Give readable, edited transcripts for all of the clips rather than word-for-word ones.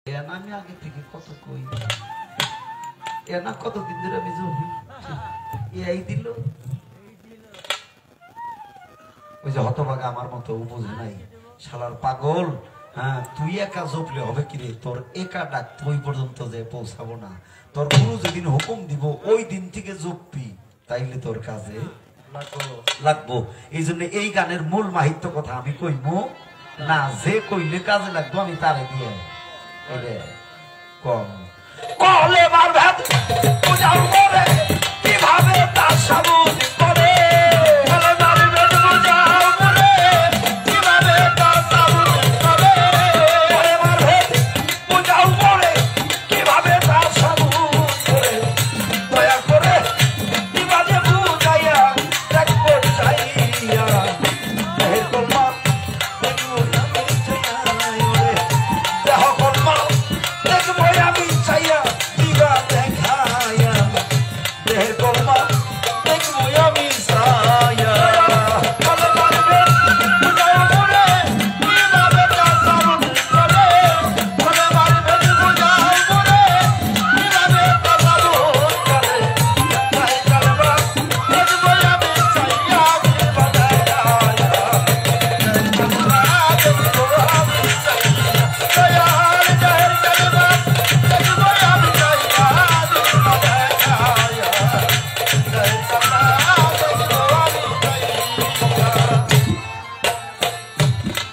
আমি আগে থেকে কত কই এনা কতদিন ধরে আমি জমি এই দিল ওই যে হতভাগা আমার মতো বুঝে নাই শালার পাগল। হ্যাঁ তুই একা জপলে হবে কিরে, তোর একা ডাক ওই পর্যন্ত যে পৌঁছাবো না। তোর গুরু যেদিন হুকুম দিব ওই দিন থেকে জপবি, তাইলে তোর কাজে লাগবো। এই জন্য এই গানের মূল মাহিত্য কথা আমি কইবো না, যে কইলে কাজে লাগবো আমি তারে দিয়ে কম কলে মারভাত পূজার করে কিভাবে তার সাবুন করে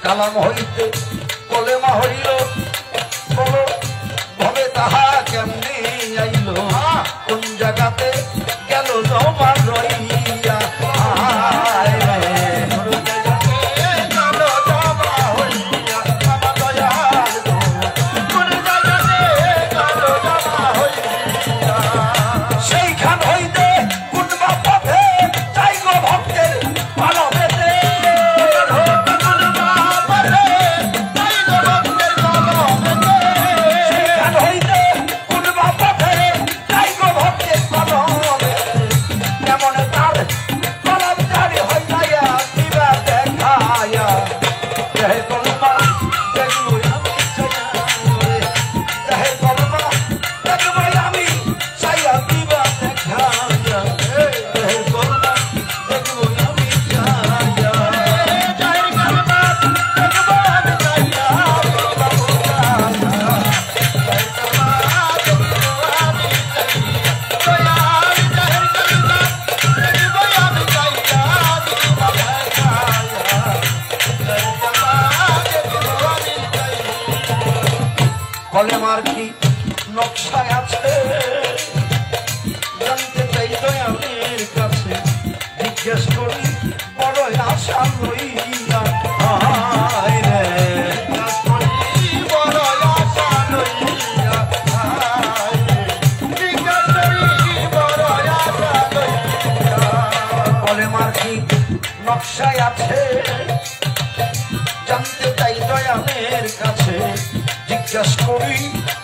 কালাম হইতে কলেমা হইল বলো ভবে তাহা কেমনে আইল, কোন জায়গাতে গেল জমা রইয়া সেইখান হইতে কোনবা পথে যাই গো ভক্তের ভালো কলেমার কি নকশায় আছে জানতে চাই দয়ালের কাছে, জিজ্ঞেস করি বড় আশা লইয়া কলেমার কি নকশায় আছে জানতে চাই দয়ালের কাছে, জিজ্ঞাস করি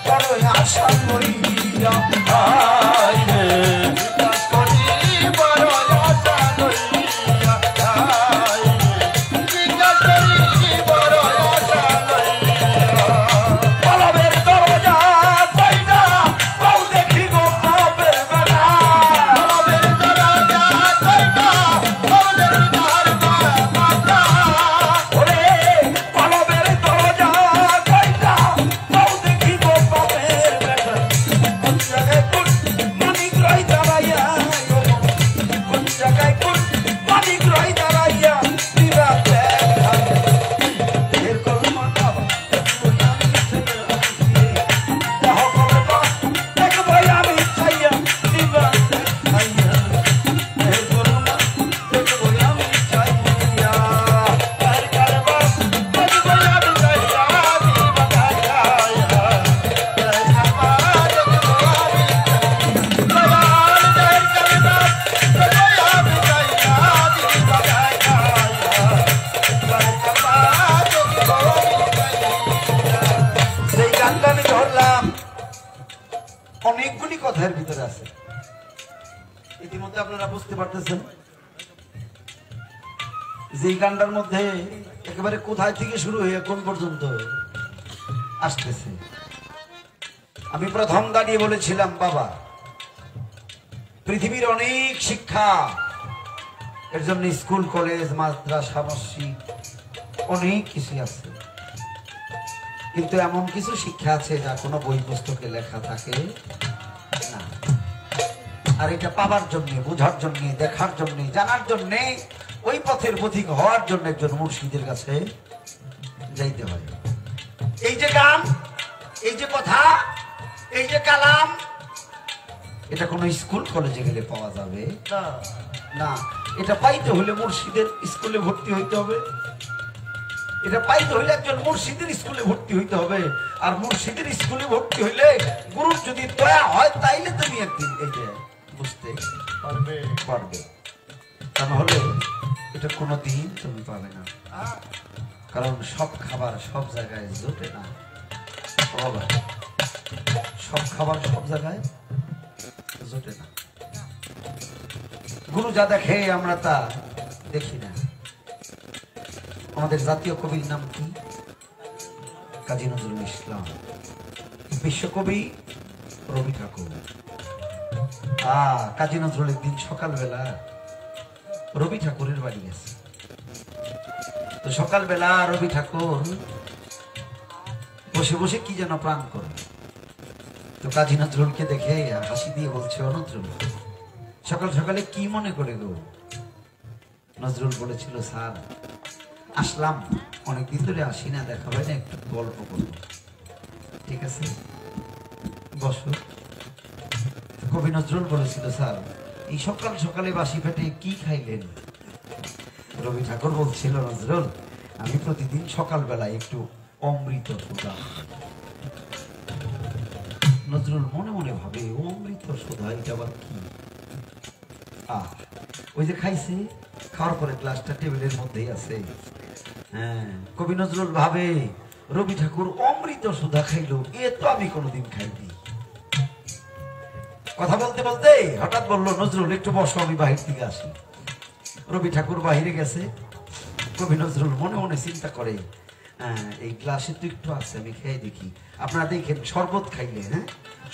বড় আশা লইয়া জিজ্ঞাস করি বড় আশা লইয়া জিজ্ঞাস করি বড় আশা লইয়া পলবের দরজা কইনা কও দেখি গো বাপের বেলা পলবের দরজা কইনা কও দেখি তার বাবা ওরে পলবের দরজা অনেকগুলি কথার ভিতরে আছে, ইতিমধ্যে আপনারা বুঝতে পারতেছেন যে গানটার মধ্যে একেবারে কোথায় থেকে শুরু হয়ে কোন পর্যন্ত আসতেছে। আমি প্রথম দাঁড়িয়ে বলেছিলাম, বাবা পৃথিবীর অনেক শিক্ষা, এর জন্য স্কুল কলেজ মাদ্রাসা মসজিদ অনেক কিছু আছে, কিন্তু এমন কিছু শিক্ষা আছে যা কোনো বই পুস্তকে লেখা থাকে না। আর এটা পাবার জন্য, বোঝার জন্য, দেখার জন্য, জানার জন্য, ওই পথের পথিক হওয়ার জন্য একজন মুর্শিদের কাছে যাইতে হয়। এই যে গান, এই যে কথা, এই যে কালাম, এটা কোনো স্কুল কলেজে গেলে পাওয়া যাবে না। এটা পাইতে হলে মুর্শিদের স্কুলে ভর্তি হইতে হবে, এটা পাইতে হইলে একজন মুর্শিদের স্কুলে ভর্তি হইতে হবে। আর মুর্শিদের স্কুলে ভর্তি হইলে গুরুর যদি দয়া হয়, তাইলে তুমি একদিন এই যে বুঝতে পারবে, তা নাহলে এটা কোনোদিন তুমি পাবে না। কারণ সব খাবার সব জায়গায় জোটে না, সব খাবার সব জায়গায় জোটে না। গুরু যা দেখে আমরা তা দেখি না। আমাদের জাতীয় কবির নাম কি? কাজী নজরুল ইসলাম। বিশ্বকবি রবি ঠাকুর। কাজী নজরুল একদিন সকালবেলা রবি ঠাকুরের বাড়ি গেছে। তো সকালবেলা রবি ঠাকুর বসে বসে কি যেন প্রাণ করে। তো কাজী নজরুলকে দেখে হাসি দিয়ে বলছে, ও নজরুল, সকাল সকালে কি মনে করে গো? নজরুল বলেছিল, স্যার আসলাম, অনেকদিন ধরে আসি না, দেখা হয় না, একটু গল্প করবো। ঠিক আছে, বসো। কবি নজরুল বলেছিল, স্যার এই সকাল সকালে বাসি পেটে কি খাইলেন? রবি ঠাকুর বলছিল, নজরুল আমি প্রতিদিন সকালবেলায় একটু অমৃত সুধা। নজরুল মনে মনে ভাবে, অমৃত সুধা এটা আবার কি? ওই যে খাইছে, খাওয়ার পরে গ্লাসটা টেবিলের মধ্যেই আছে। হ্যাঁ, কবি নজরুল ভাবে রবি ঠাকুর অমৃত সুধা খাইলো, এ তো আমি কোনোদিন খাইনি। কথা বলতে বলতে হঠাৎ বললো, নজরুল একটু বসো, আমি বাহির থেকে আসি। রবি ঠাকুর বাহিরে গেছে। কবি নজরুল মনে মনে চিন্তা করে, এই গ্লাসে তো একটু আছে, আমি খেয়ে দেখি। আপনারা দেখেন শরবত খাইলে, হ্যাঁ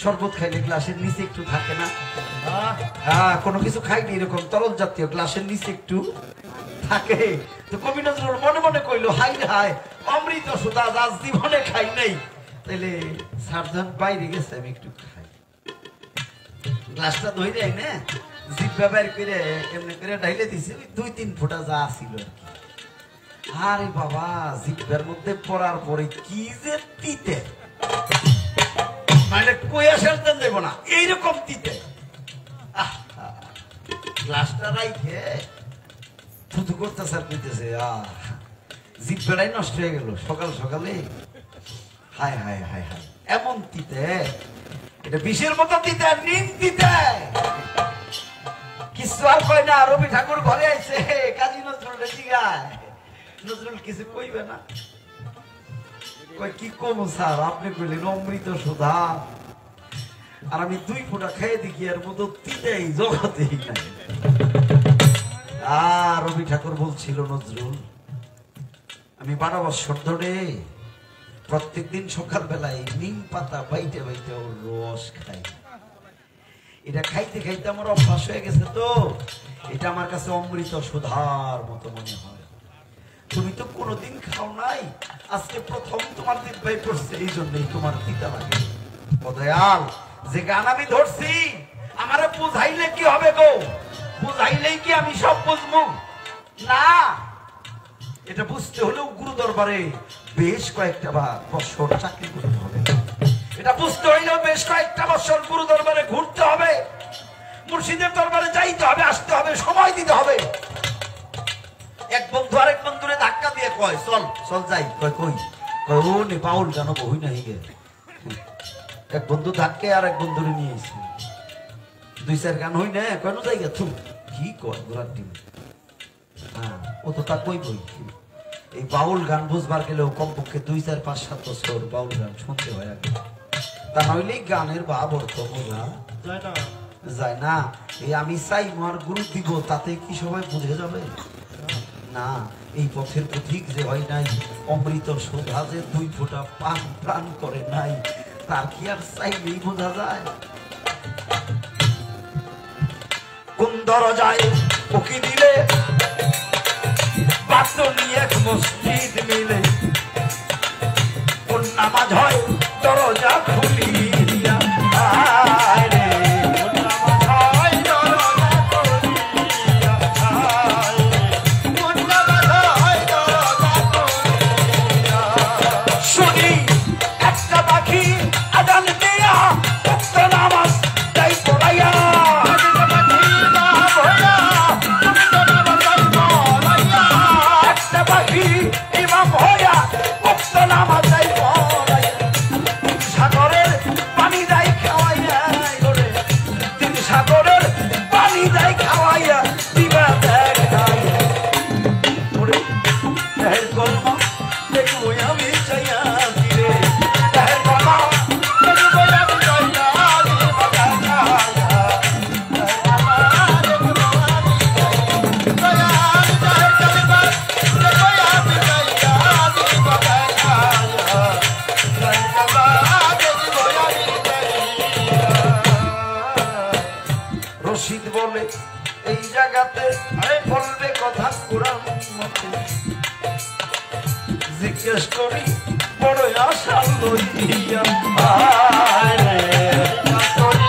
শরবত খাইলে গ্লাসের নিচে একটু থাকে না? কোনো কিছু খাইনি এরকম তরল জাতীয়, গ্লাসের নিচে একটু থাকে। তো কবি নজরুল মনে মনে কইলো, হাই হাই অমৃত সুধা আজ জীবনে খাই নাই, তাইলে সার্জন বাইরে গেছে, আমি একটু খাই। গ্লাসটা ধরে দেয় না, জিভ ব্যবহার করে এমনি করে ঢাইলে দিছে, 2-3 ফোঁটা যা ছিল আর কি। আরে বাবা, জিভের মধ্যে পড়ার পরে কি যে তিতে, মানে কইয়া শেষদান দেব না, এইরকম তিতে। গ্লাসটা রাইখে থুতু করতেছে আর কইতেছে, জিভটাই নষ্ট হয়ে গেল সকাল সকালে। হায় হায় হায় হায়, এমন তিতে, এটা বিষের মতো দিতে, নিম দিতে। কিছু আর কয় না। রবি ঠাকুর ঘরে আইছে, কাজী নজরুল জিগায়, নজরুল কিছু কইবে না। কয় কি কম স্যার, আপনি কইলেন অমৃত সুধা, আর আমি 2 ফোঁটা খেয়ে দেখি এর মতো তিতেই জগতেই নাই। রবি ঠাকুর বলছিল, নজরুল আমি 12 বছর ধরে প্রত্যেকদিন সকাল বেলায় নিম পাতা বাইটে বাইটে ওর রস খাই। এটা খাইতে খাইতে আমার অভ্যাস হয়ে গেছে, তো এটা আমার কাছে অমৃত সুধার মতো মনে হয়। তুমি তো কোনোদিন খাও নাই, আজকে প্রথম তোমার দিব্যাই পড়ছে, এই জন্যই তোমার তিতা লাগে। দয়াল, যে গান আমি ধরছি আমারে বুঝাইলে কি হবে গো? বুঝাইলেই কি আমি সব বুঝবো? না, এটা বুঝতে হলেও গুরু দরবারে বেশ কয়েকটা বছর চাকরি করতে হবে। এটা বুঝতে হইলেও বেশ কয়েকটা বছর গুরু দরবারে ঘুরতে হবে, মুর্শিদের দরবারে যাইতে হবে, আসতে হবে, সময় দিতে হবে। এক বন্ধু আরেক বন্ধুরে ধাক্কা দিয়ে কয়, চল চল যাই। কয় কই? কয় ও নে বাউল গান বই নাই গে। এক বন্ধু ধাক্কে আর এক বন্ধুরে নিয়ে এসে 2-4 গান হই না, কেন যাই গে থু কি কয় গোলার টিম। ও তো তা কই বই। এই বাউল গান বুঝবার গেলেও কমপক্ষে 2, 4, 5, 7 বছর বাউল গান শুনতে হয় আগে, তা নইলে গানের ভাব অর্থ বোঝা যায় না। এই আমি চাই আমার গুরু দিব, তাতে কি সবাই বুঝে যাবে? না, এই পথের পথিক যে হয় নাই, অমৃত সুধা যে 2 ফোঁটা পান প্রাণ করে নাই, তার কি আর চাইলেই বোঝা যায়? কোন দরজায় উকি দিলে পাত্র নিয়ে এক মসজিদ মিলে, কোন নামাজ হয় দরজা খুলিয়া আয় রে, কোন নামাজ হয় দরজা খুলিয়া আয় রে, কোন নামাজ হয় দরজা খুলিয়া। শুনি একটা পাখি আজান দিয়া উক্ত নামাজ তাই পড়াইয়া, একটা পাখি ইমাম হইয়া উক্ত নামাজ তাই পড়াইয়া, সাগরের পানি যাই খাওয়াইয়া ওরে, তিন সাগরের পানি যাই খাওয়াইয়া দিবা দেখাইয়া ওরে, দেহের কলমা দেখবো আমি চাইয়া দিলে, দেহের কলমা দেখবো আমি চাইয়া দিবা দেখাইয়া, দেহের কলমা দেখবো আমি চাইয়া দেহের কলমা দেখবো আমি চাইয়া দিবা দেখাইয়া, দেহের কলমা দেখবো আমি চাইয়া। রশিদ বলে এই জায়গাতে বলবে কথা কোরআন মতে, জিজ্ঞেস করি বড় আশা লইয়া আয় রে, জিজ্ঞেস করি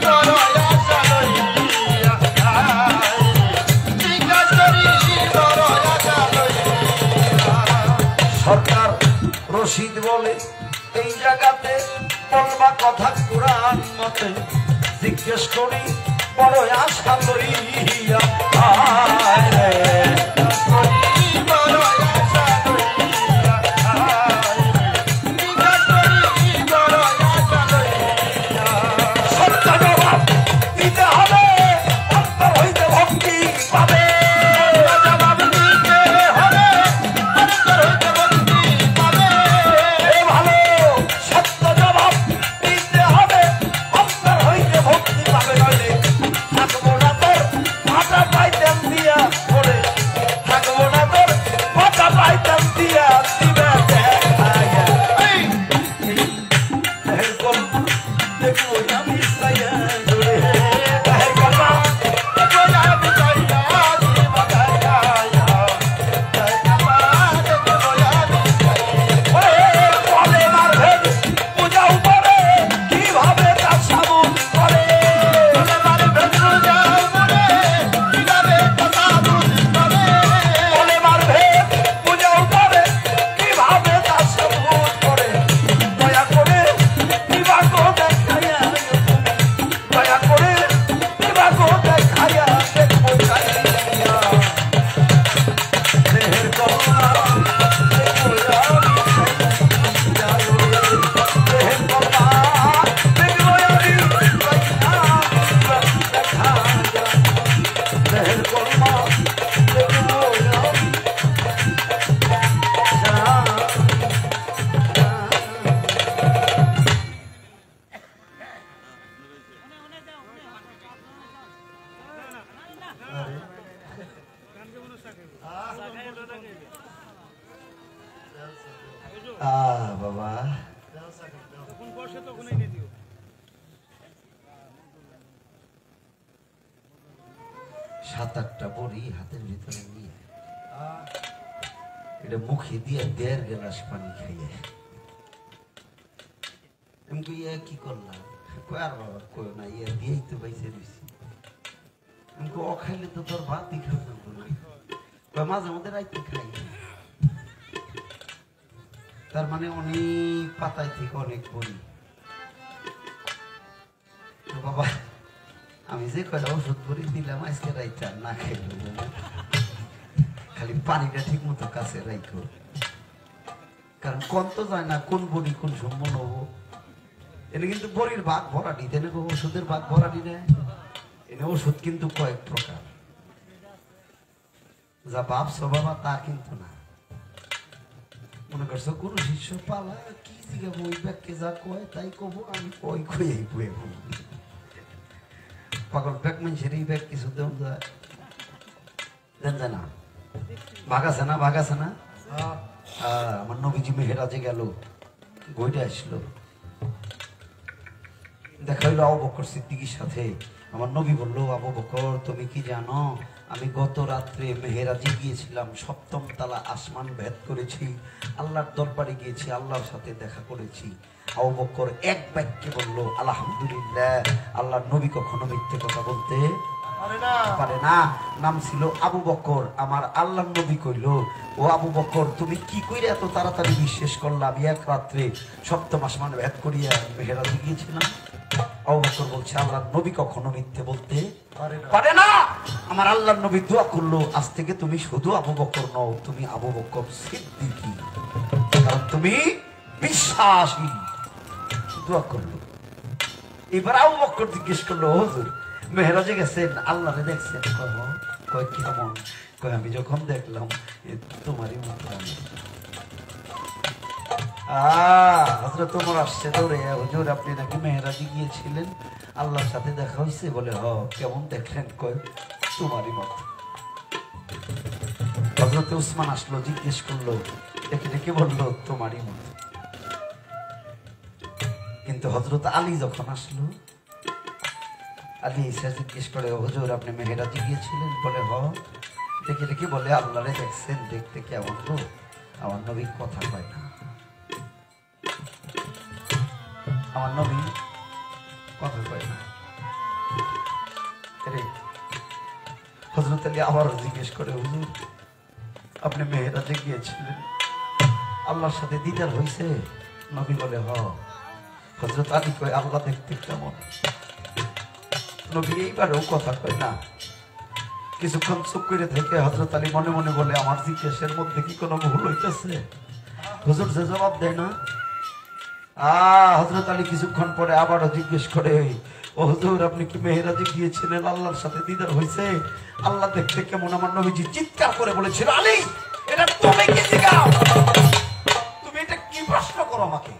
বড় আশা লইয়া আয় রে, জিজ্ঞেস করি বড় আশা লইয়া। সরকার রশিদ বলে এই জায়গাতে বলবা কথা কোরআন মতে, জিজ্ঞেস করি বড় আশা লইয়া আয় রে, জিজ্ঞেস করি বড় আশা লইয়া আয় রে, জিজ্ঞেস করি বড় আশা লইয়া। সত্য জবাব দিতে হবে, অন্তর হইতে ভক্তি পাবে, জবাব দিতে হবে, অন্তর হইতে ভক্তি পাবে। এ ভালো, সত্য জবাব দিতে হবে, অন্তর হইতে ভক্তি পাবে, নইলে থাকবো না তোর মাথা পাইতাম দিয়া পড়ে, থাকবো না তোর মাথা পাইতাম দিয়া দিবে দেখাইয়া। দেহের কলমা দেখবো আমি চাইয়া জোরে, দেহের কলমা দেখবো আমি চাইয়া দিবা দেখাইয়া, দেহের কলমা দেখবো আমি চাইয়া। বলে মারবে পূজা উপরে কিভাবে তার সাবুন করে, বলে মারবে পূজা উপরে কিভাবে তার সাবুন করে, বলে মারবে পূজা উপরে কিভাবে তার সাবুন করে। দয়া করে বিভাগো দেখাইয়া তুমি, দয়া করে বিভাগো দেখাইয়া দেখবো চাইয়া, দেহের কলমা দেখবো আমি চাইয়া ওরে, দেহের কলমা দেখবো আমি চাইয়া দেখাইয়া, দেহের কলমা দেখবো আমি বাবা। 7-8টা বড়ি হাতের ভিতরে নিয়ে এটা মুখে দিয়ে 1.5 গ্লাস পানি খাইয়ে এমনি কি করলাম, কয় আর বাবা কয় না, ইয়ে দিয়েই তো বাইসে দিছি, এমনি অখাইলে তো তোর ভাতই খাবে না, মাঝে মধ্যে রাইতে খাই। তার মানে অনেক পাতায় থেকে অনেক বড়ি। বাবা আমি যে কয়টা ওষুধ বড়ি দিলাম আজকে রাইতে না খাইল, খালি পানিটা ঠিক মতো কাছে রাইখো, কারণ কোন তো যায় না কোন বড়ি কোন সম্মান হবো। এনে কিন্তু বড়ির ভাগ ভরা নি, তেনে ওষুধের ভাগ ভরা নি না, এনে ওষুধ কিন্তু কয়েক প্রকার, যা ভাবছো বাবা তা কিন্তু না। মনে করছো কোন শিষ্য পালা কি জিজ্ঞাবো, ওই ব্যাগকে যা কয় তাই কব, আমি কই কই বয়ে পাগল ব্যাগ মানুষের এই ব্যাগ কিছু দেন যায়, দেন যায় না, ভাগ আছে না, ভাগ আছে না। আমার নবীজি মেহেরাজে গেল, গইটা আসলো, দেখা হইলো আবু বকর সিদ্দিকীর সাথে। আমার নবী বলল, আবু বকর তুমি কি জানো আমি গত রাত্রে মেহেরাজে গিয়েছিলাম, 7ম তলা আসমান ভেদ করেছি, আল্লাহর দরবারে গিয়েছি, আল্লাহর সাথে দেখা করেছি। আবু বকর এক বাক্যে বলল আলহামদুলিল্লাহ। আল্লাহর নবী কখনো মিথ্যে কথা বলতে পারে না। নাম ছিল আবু বকর। আমার আল্লাহর নবী কইল, ও আবু বকর তুমি কি কইরা এত তাড়াতাড়ি বিশ্বাস করলা আমি এক রাত্রে 7ম আসমান ভেদ করিয়া মেহেরাজে গিয়েছিলাম? আবু বকর বলছে, আল্লাহর নবী কখনো মিথ্যে বলতে পারে না। আমার আল্লাহর নবী দোয়া করলো, আজ থেকে তুমি শুধু আবু বকর নও, তুমি আবু বকর সিদ্দিকী, কারণ তুমি বিশ্বাসী। দোয়া করলো। এবার আবু বকর জিজ্ঞেস করলো, হুজুর মেহেরাজে গেছেন, আল্লাহরে দেখছেন? কয় কেমন? কয় আমি যখন দেখলাম তোমারই মতো। হযরত ওমর আসছে দৌড়ে, হুজুর আপনি নাকি মেহেরাজে গিয়েছিলেন, আল্লাহর সাথে দেখা হয়েছে? বলে হ। কেমন দেখলেন? কয় তোমারই মতো। হযরত উসমান আসলো, জিজ্ঞেস করলো, ডেকে ডেকে বললো তোমারই মতো। কিন্তু হযরত আলী যখন আসলো, আলী এসে জিজ্ঞেস করে, হুজুর আপনি মেহেরাজে গিয়েছিলেন? বলে হ। ডেকে ডেকে বলে আল্লাহরে দেখছেন? দেখতে কেমন গো? আমার নবী কথা কয় না, আমার নবী কথা কয় না। হযরত আলী আবার জিজ্ঞেস করে, হুজুর আপনি মেহেরাজে গিয়েছিলেন, আল্লাহর সাথে দিদার হয়েছে? নবী বলে হ। হযরত আলী কয় আল্লাহ দেখতে কেমন? নবী এইবারেও কথা কয় না। কিছুক্ষণ চুপ করে থেকে হযরত আলী মনে মনে বলে, আমার জিজ্ঞাসার মধ্যে কি কোনো ভুল হইতেছে? হুজুর যে জবাব দেয় না। হযরত আলী কিছুক্ষণ পরে আবারও জিজ্ঞেস করে, ও হুজুর আপনি কি মেহেরাজে গিয়েছিলেন, আল্লাহর সাথে দিদার হয়েছে, আল্লাহ দেখতে কেমন? আমার নবীজি চিৎকার করে বলেছিল, আলী এটা তুমি কি জিজ্ঞাও? তুমি এটা কি প্রশ্ন করো আমাকে?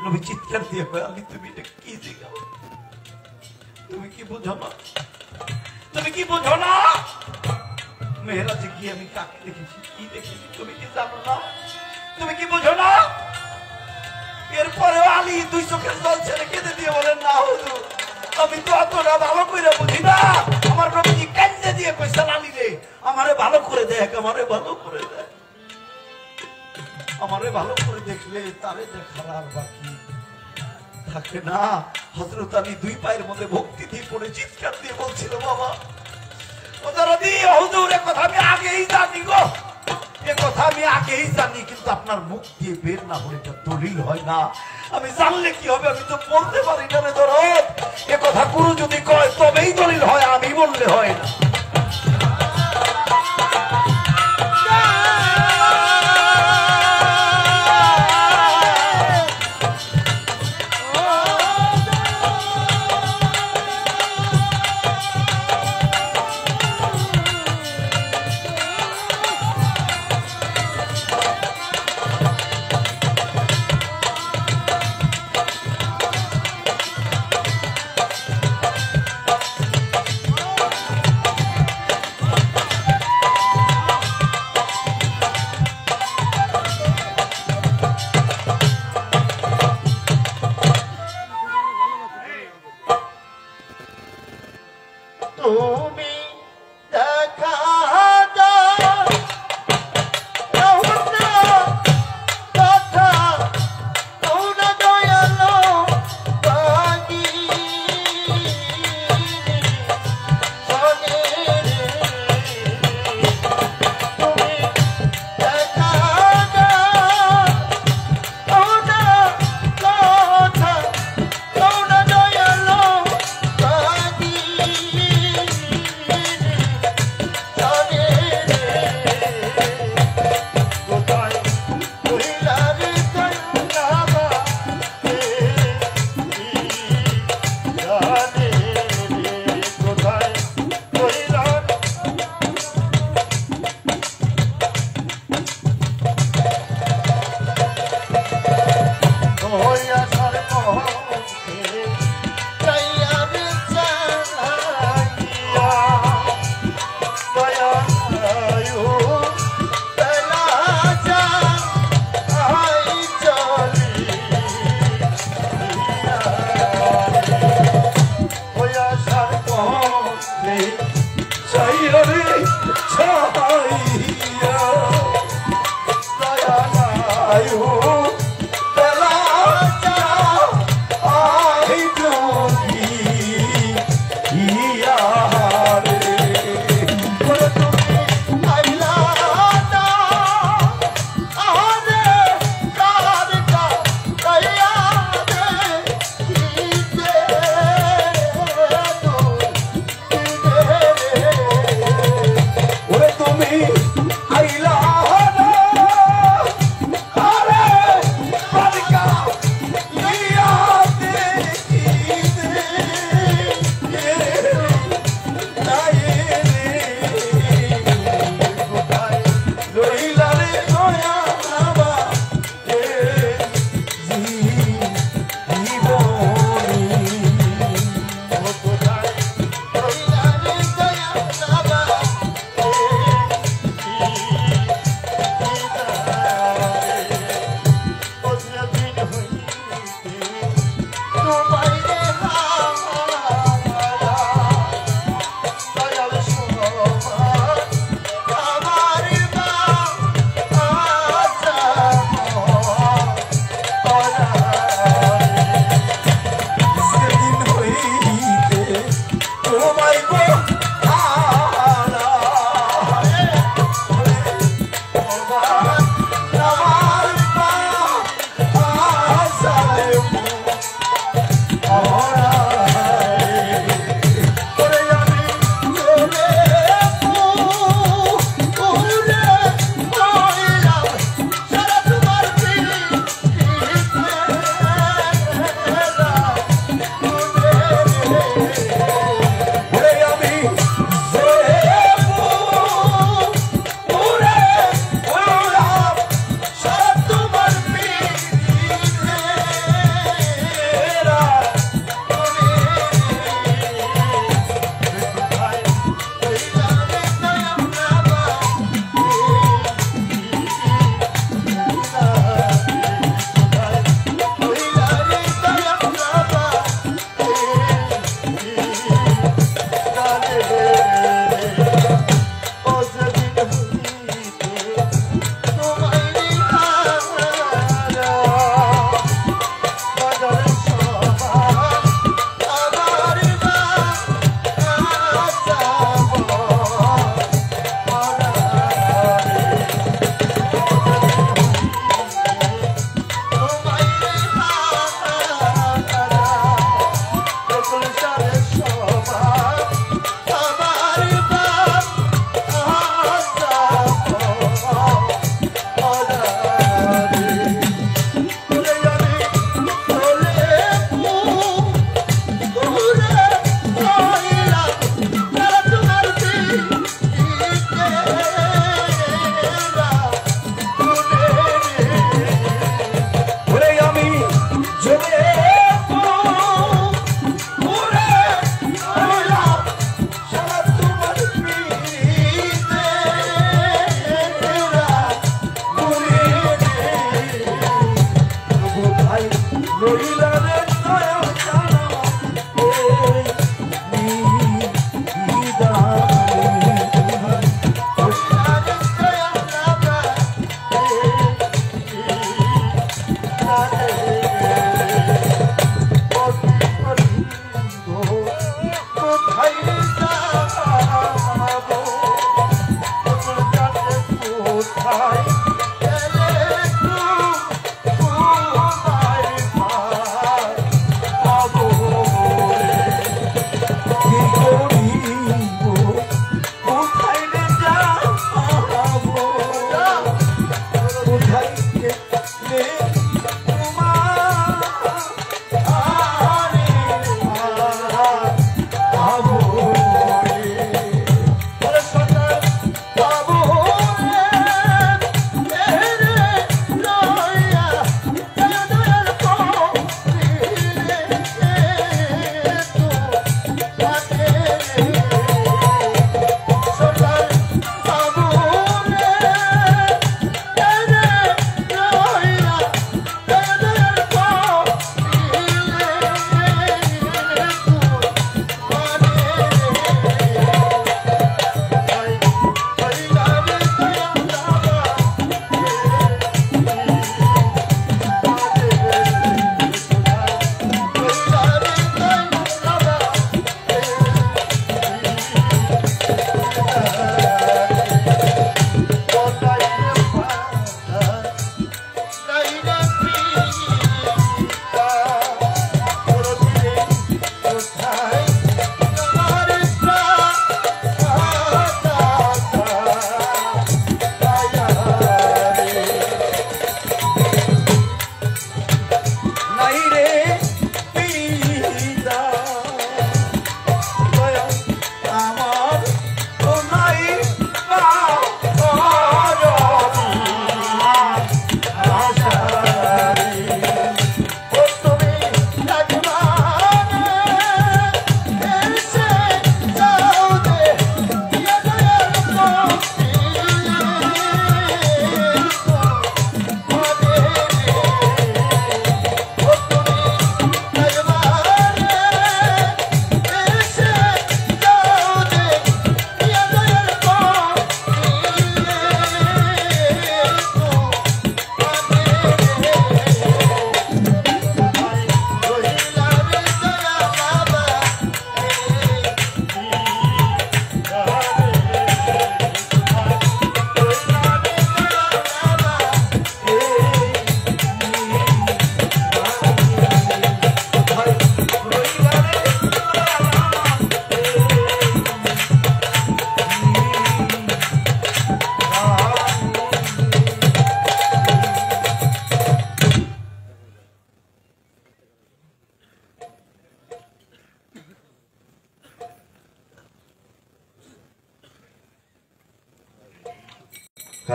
নবী চিৎকার দিয়ে কয়, আলী তুমি এটা কি জিজ্ঞাও? তুমি কি বুঝো না? তুমি কি বুঝো না? মেহেরাজে গিয়ে আমি কাকে দেখেছি, কি দেখেছি তুমি কি জানো না? তুমি কি বুঝো না? এরপরে আলী 2 চোখের জল ছেড়ে কেঁদে দিয়ে বলেন, না হুজুর আমি তো অতটা ভালো করে বুঝি না। আমার নবীজি কান্দে দিয়ে কইছেন, আলী রে আমারে ভালো করে দেখ, আমারে ভালো করে দেখ। আমারে ভালো করে দেখলে তারে দেখার আর বাকি থাকে না। হযরত আলী 2 পায়ের মধ্যে ভক্তি দিয়ে পড়ে চিৎকার দিয়ে বলছিল, বাবা হুজুর এ কথা আমি আগেই জানি গো, এ কথা আমি আগেই জানি, কিন্তু আপনার মুখ দিয়ে বের না হলে এটা দলিল হয় না। আমি জানলে কি হবে? আমি তো বলতে পারি না রে ধরো। এ কথা গুরু যদি কয় তবেই দলিল হয়, আমি বললে হয় না।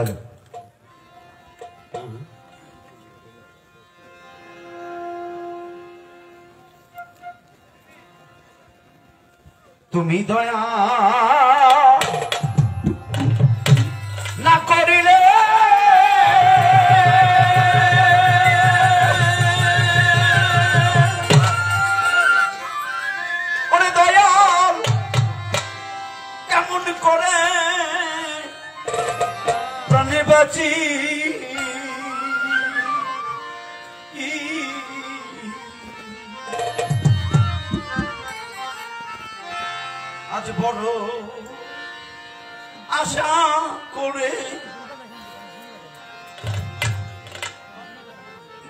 হ্যালো তুমি দয়া না করিলে ওরে দয়াল কেমন করে প্রাণে বাঁচি আজ বড় আশা করে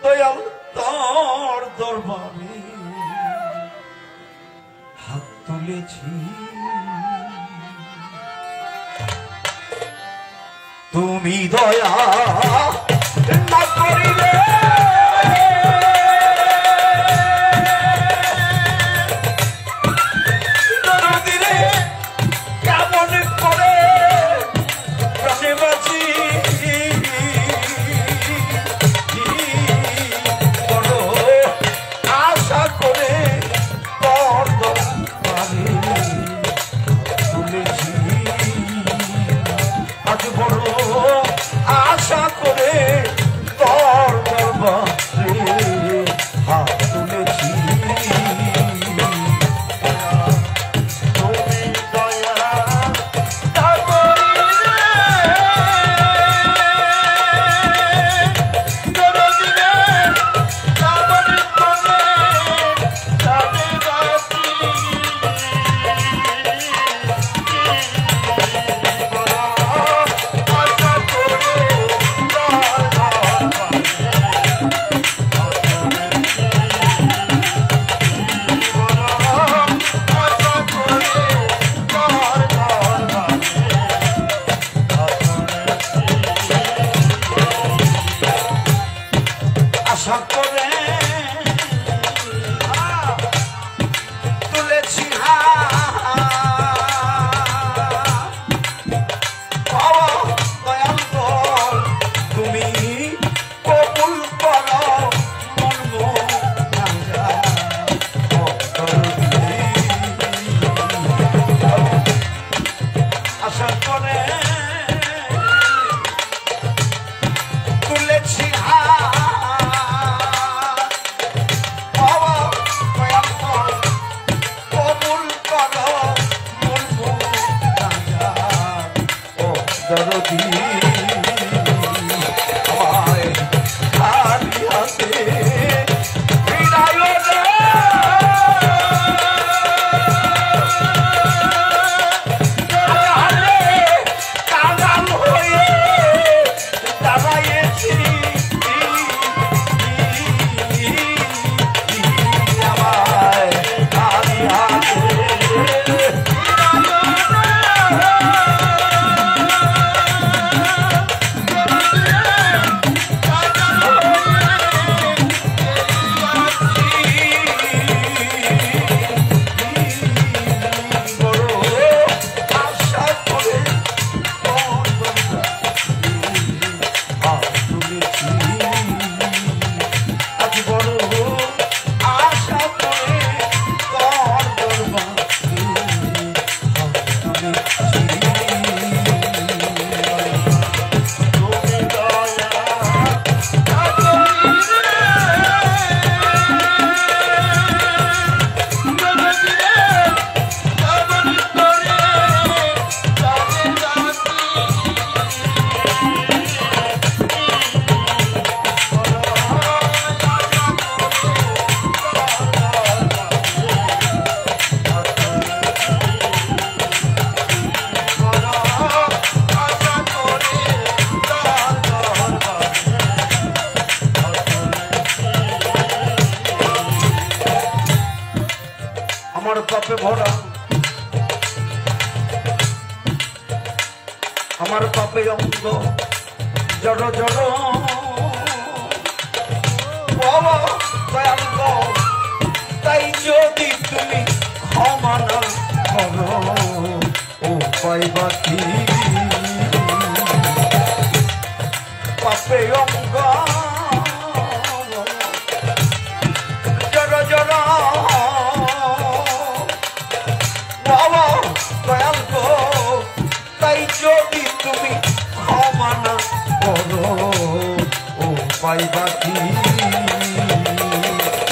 দয়াল তোর দরবারে হাত তুলেছি তুমি দয়া না করিলে আশা করে তোর দরবারে হাত তুলেছি তুমি দয়া না করিলে দরদিনে কেমন করে প্রাণে বাঁচি আশা করে তুলেছি দয়াল তুমি কবুল করো আশা করে তুলেছি দরদি আমায় খালি হাতে ফিরাইও না কাঙাল হয়ে দাঁড়াইছি আমায় খালি হাতে আমার পাপে ভরা আমার পাপে অঙ্গ জড় জড় তাই যদি তুমি ক্ষমা না করো ও পাইবাতি বাকি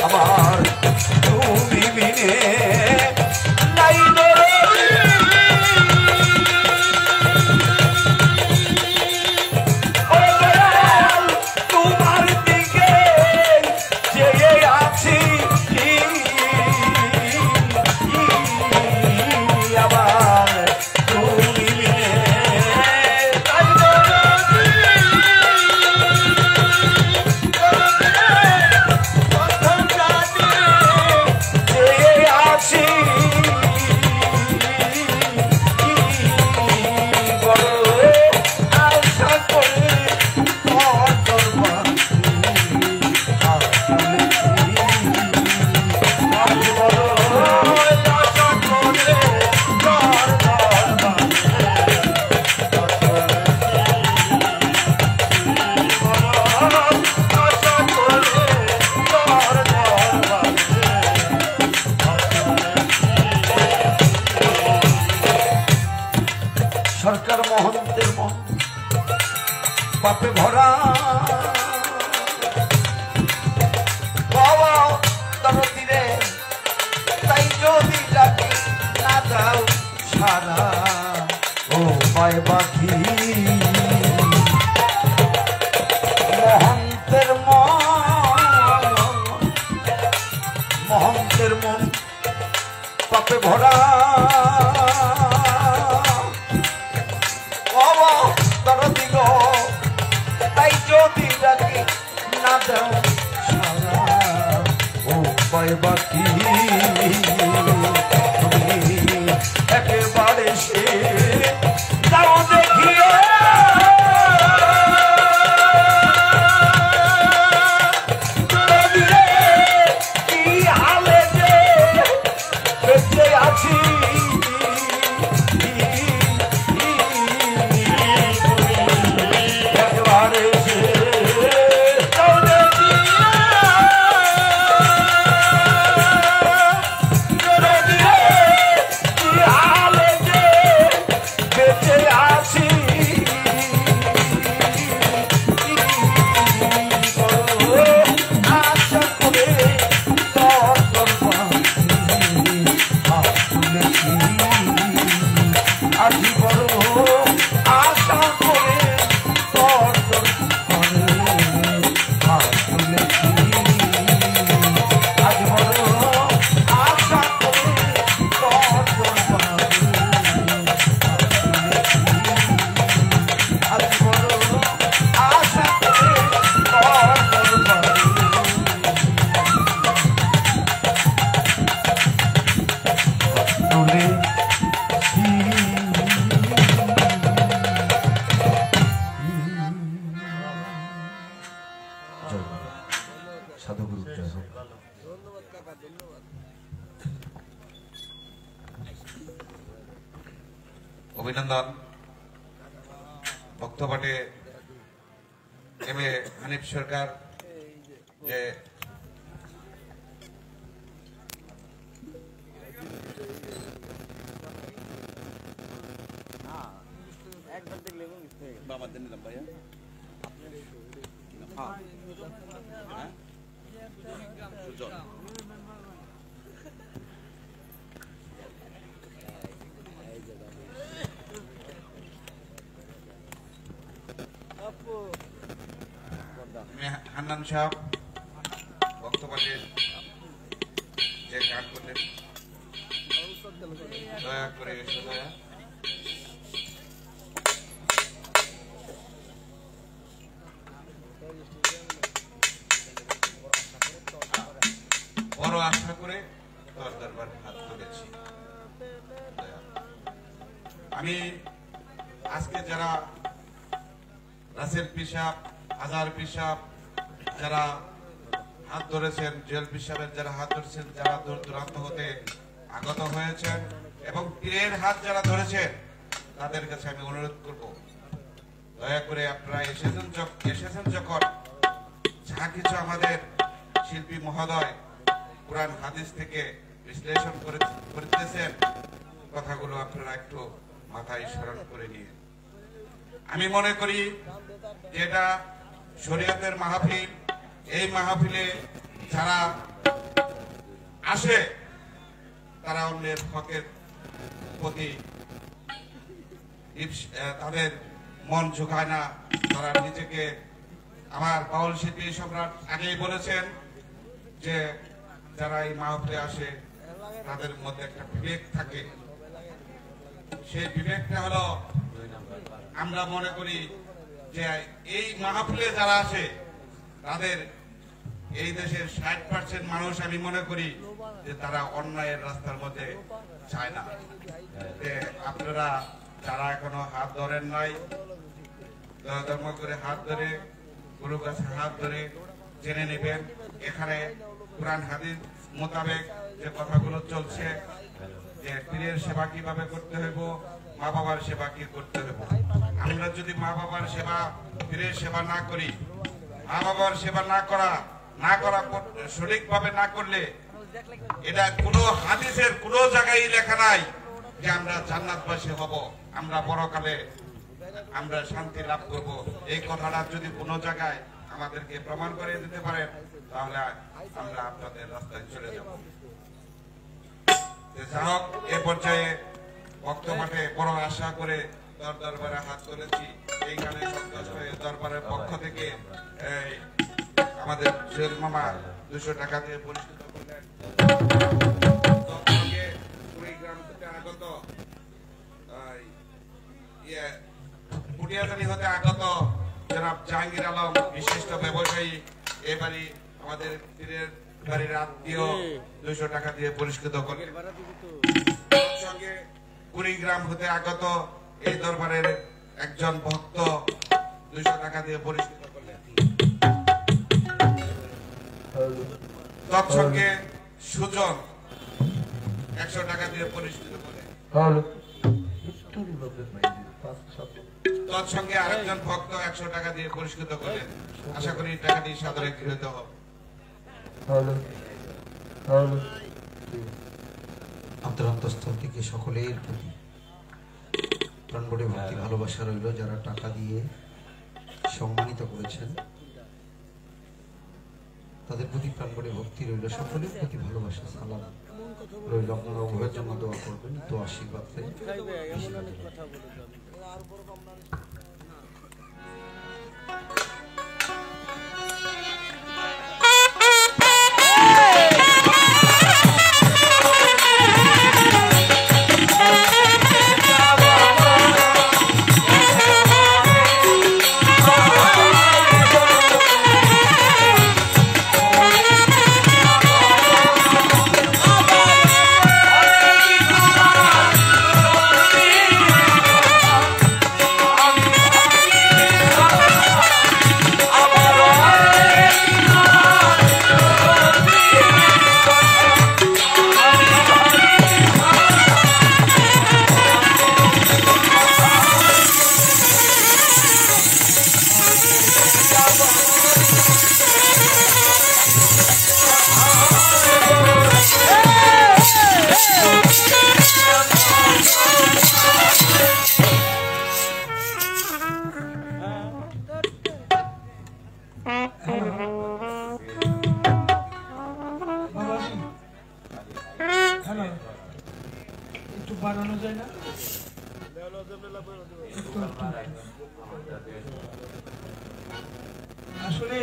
আমার তুমি বিনে নাই তোমার দিকে চেয়ে আছি আমার তুমি সরকার মহন্তের মন পাপে ভরা বাবা তার তীরে তাই যদি ডাকি না দাও সারা ও পায় পাখি মহন্তের মন পাপে ভরা তাই যদি ডাকি না দাও সারা ও পায় বাকি তুমি একেবারে সে যাও দেখিয়ে কি হালে যে বেঁচে আছি অভিনন্দন বক্তব্যে এম এ হানিফ সরকার যে হান্নান সাহেব বক্তব্যে যে গান করলেন দয়া করে এসে দয়া বড় আশা করে তোর দরবার হাত তুলেছি। আমি আজকে যারা রাসেল পিসাব আজার পিসাব যারা হাত ধরেছেন, জেল পিসাবের যারা হাত ধরেছেন, যারা দূর দূরান্ত হতে আগত হয়েছেন এবং পীরের হাত যারা ধরেছেন তাদের কাছে আমি অনুরোধ করব, দয়া করে আপনারা এসেছেন যখন যা কিছু আমাদের শিল্পী মহোদয় কুরআন হাদিস থেকে বিশ্লেষণ করতেছেন কথাগুলো আপনারা একটু মাথায় স্মরণ করে নিয়ে, আমি মনে করি যেটা শরীয়তের মাহফিল, এই মাহফিলে যারা আসে তারা অন্যের হকের প্রতি তাদের মন ঝুঁকায় না, তারা নিজেকে, আমার বাউল শিল্পী সম্রাট আগেই বলেছেন যে যারা এই মাহফিলে আসে তাদের মধ্যে একটা বিবেক থাকে। সেই বিবেকটা হলো, আমরা মনে করি যে এই মাহফিলে যারা আসে তাদের, এই দেশের 60% মানুষ আমি মনে করি যে তারা অন্যায়ের রাস্তার মধ্যে যায় না। আপনারা যারা এখনো হাত ধরেন নাই, ধর্ম করে হাত ধরে, গুরু কাছে হাত ধরে জেনে নেবেন এখানে কোরআন হাদিস মোতাবেক যে কথাগুলো চলছে, যে পীরের সেবা কিভাবে করতে হইব, মা বাবার সেবা কি করতে হইব। আমরা যদি মা বাবার সেবা, পীরের সেবা না করি, মা বাবার সেবা না করা সঠিকভাবে না করলে, এটা কোনো হাদিসের কোনো জায়গায় লেখা নাই যে আমরা জান্নাতবাসী হব, আমরা পরকালে আমরা শান্তি লাভ করব। এই কথাটা যদি কোনো জায়গায় আমাদেরকে প্রমাণ করে দিতে পারেন তাহলে আমরা আপনাদের রাস্তায় চলে যাব। যাই হোক, এ পর্যায়ে বক্তব্যে বড় আশা করে দরবারে হাত তুলেছি। এইখানে সন্তোষ হয়ে দরবারের পক্ষ থেকে আমাদের জুয়েল মামা 200 টাকা দিয়ে পুরস্কৃত করলেন। কুড়িগ্রাম থেকে আগত, পুটিয়াজানি হতে আগত জনাব জাহাঙ্গীর আলম, বিশিষ্ট ব্যবসায়ী, এবারই আমাদের পীরের বাড়ির আত্মীয়, 200 টাকা দিয়ে পুরস্কৃত করলেন। সঙ্গে কুড়িগ্রাম হতে আগত এই দরবারের একজন ভক্ত 200 টাকা দিয়ে পুরস্কৃত করলেন। তৎসঙ্গে সুজন 100 টাকা দিয়ে পুরস্কৃত করলেন। তৎসঙ্গে আরেকজন ভক্ত 100 টাকা দিয়ে পুরস্কৃত করলেন। আশা করি টাকাটি সাদরে গৃহীত হবে। আপনার অন্তঃস্থল থেকে সকলের প্রতি প্রাণবড়ে ভক্তি ভালোবাসা রইল। যারা টাকা দিয়ে সম্মানিত করেছেন তাদের প্রতি প্রাণবড়ে ভক্তি রইল, সকলের প্রতি ভালোবাসা সালাম রইল। আপনারা উভয়ের জন্য দোয়া করবেন, তো আশীর্বাদ আসলে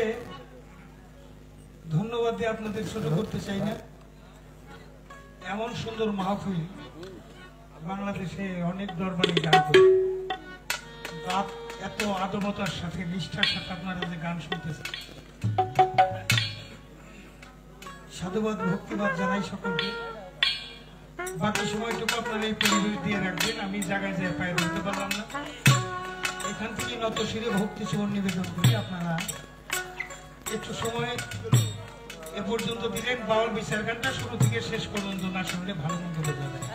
ধন্যবাদ দিয়ে আপনাদের ছোট করতে চাই না। এমন সুন্দর মাহফিল বাংলাদেশে অনেক দরবারে গান করে, এত আদমতার সাথে নিষ্ঠার সাথে আপনারা যে গান শুনতেছেন, সাধুবাদ ভক্তিবাদ জানাই সকলকে। বাকি সময়টুকু আপনারা এই পরিবেশ দিয়ে রাখবেন। আমি জায়গায় যে পায়ে ধরতে পারলাম না, এখান থেকে নত শিরে ভক্তি সুমন নিবেদন করি। আপনারা একটু সময় এ পর্যন্ত দিলেন। বাউল বিচার গানটা শুরু থেকে শেষ পর্যন্ত না শুনলে ভালো মন্দ বোঝা যায়।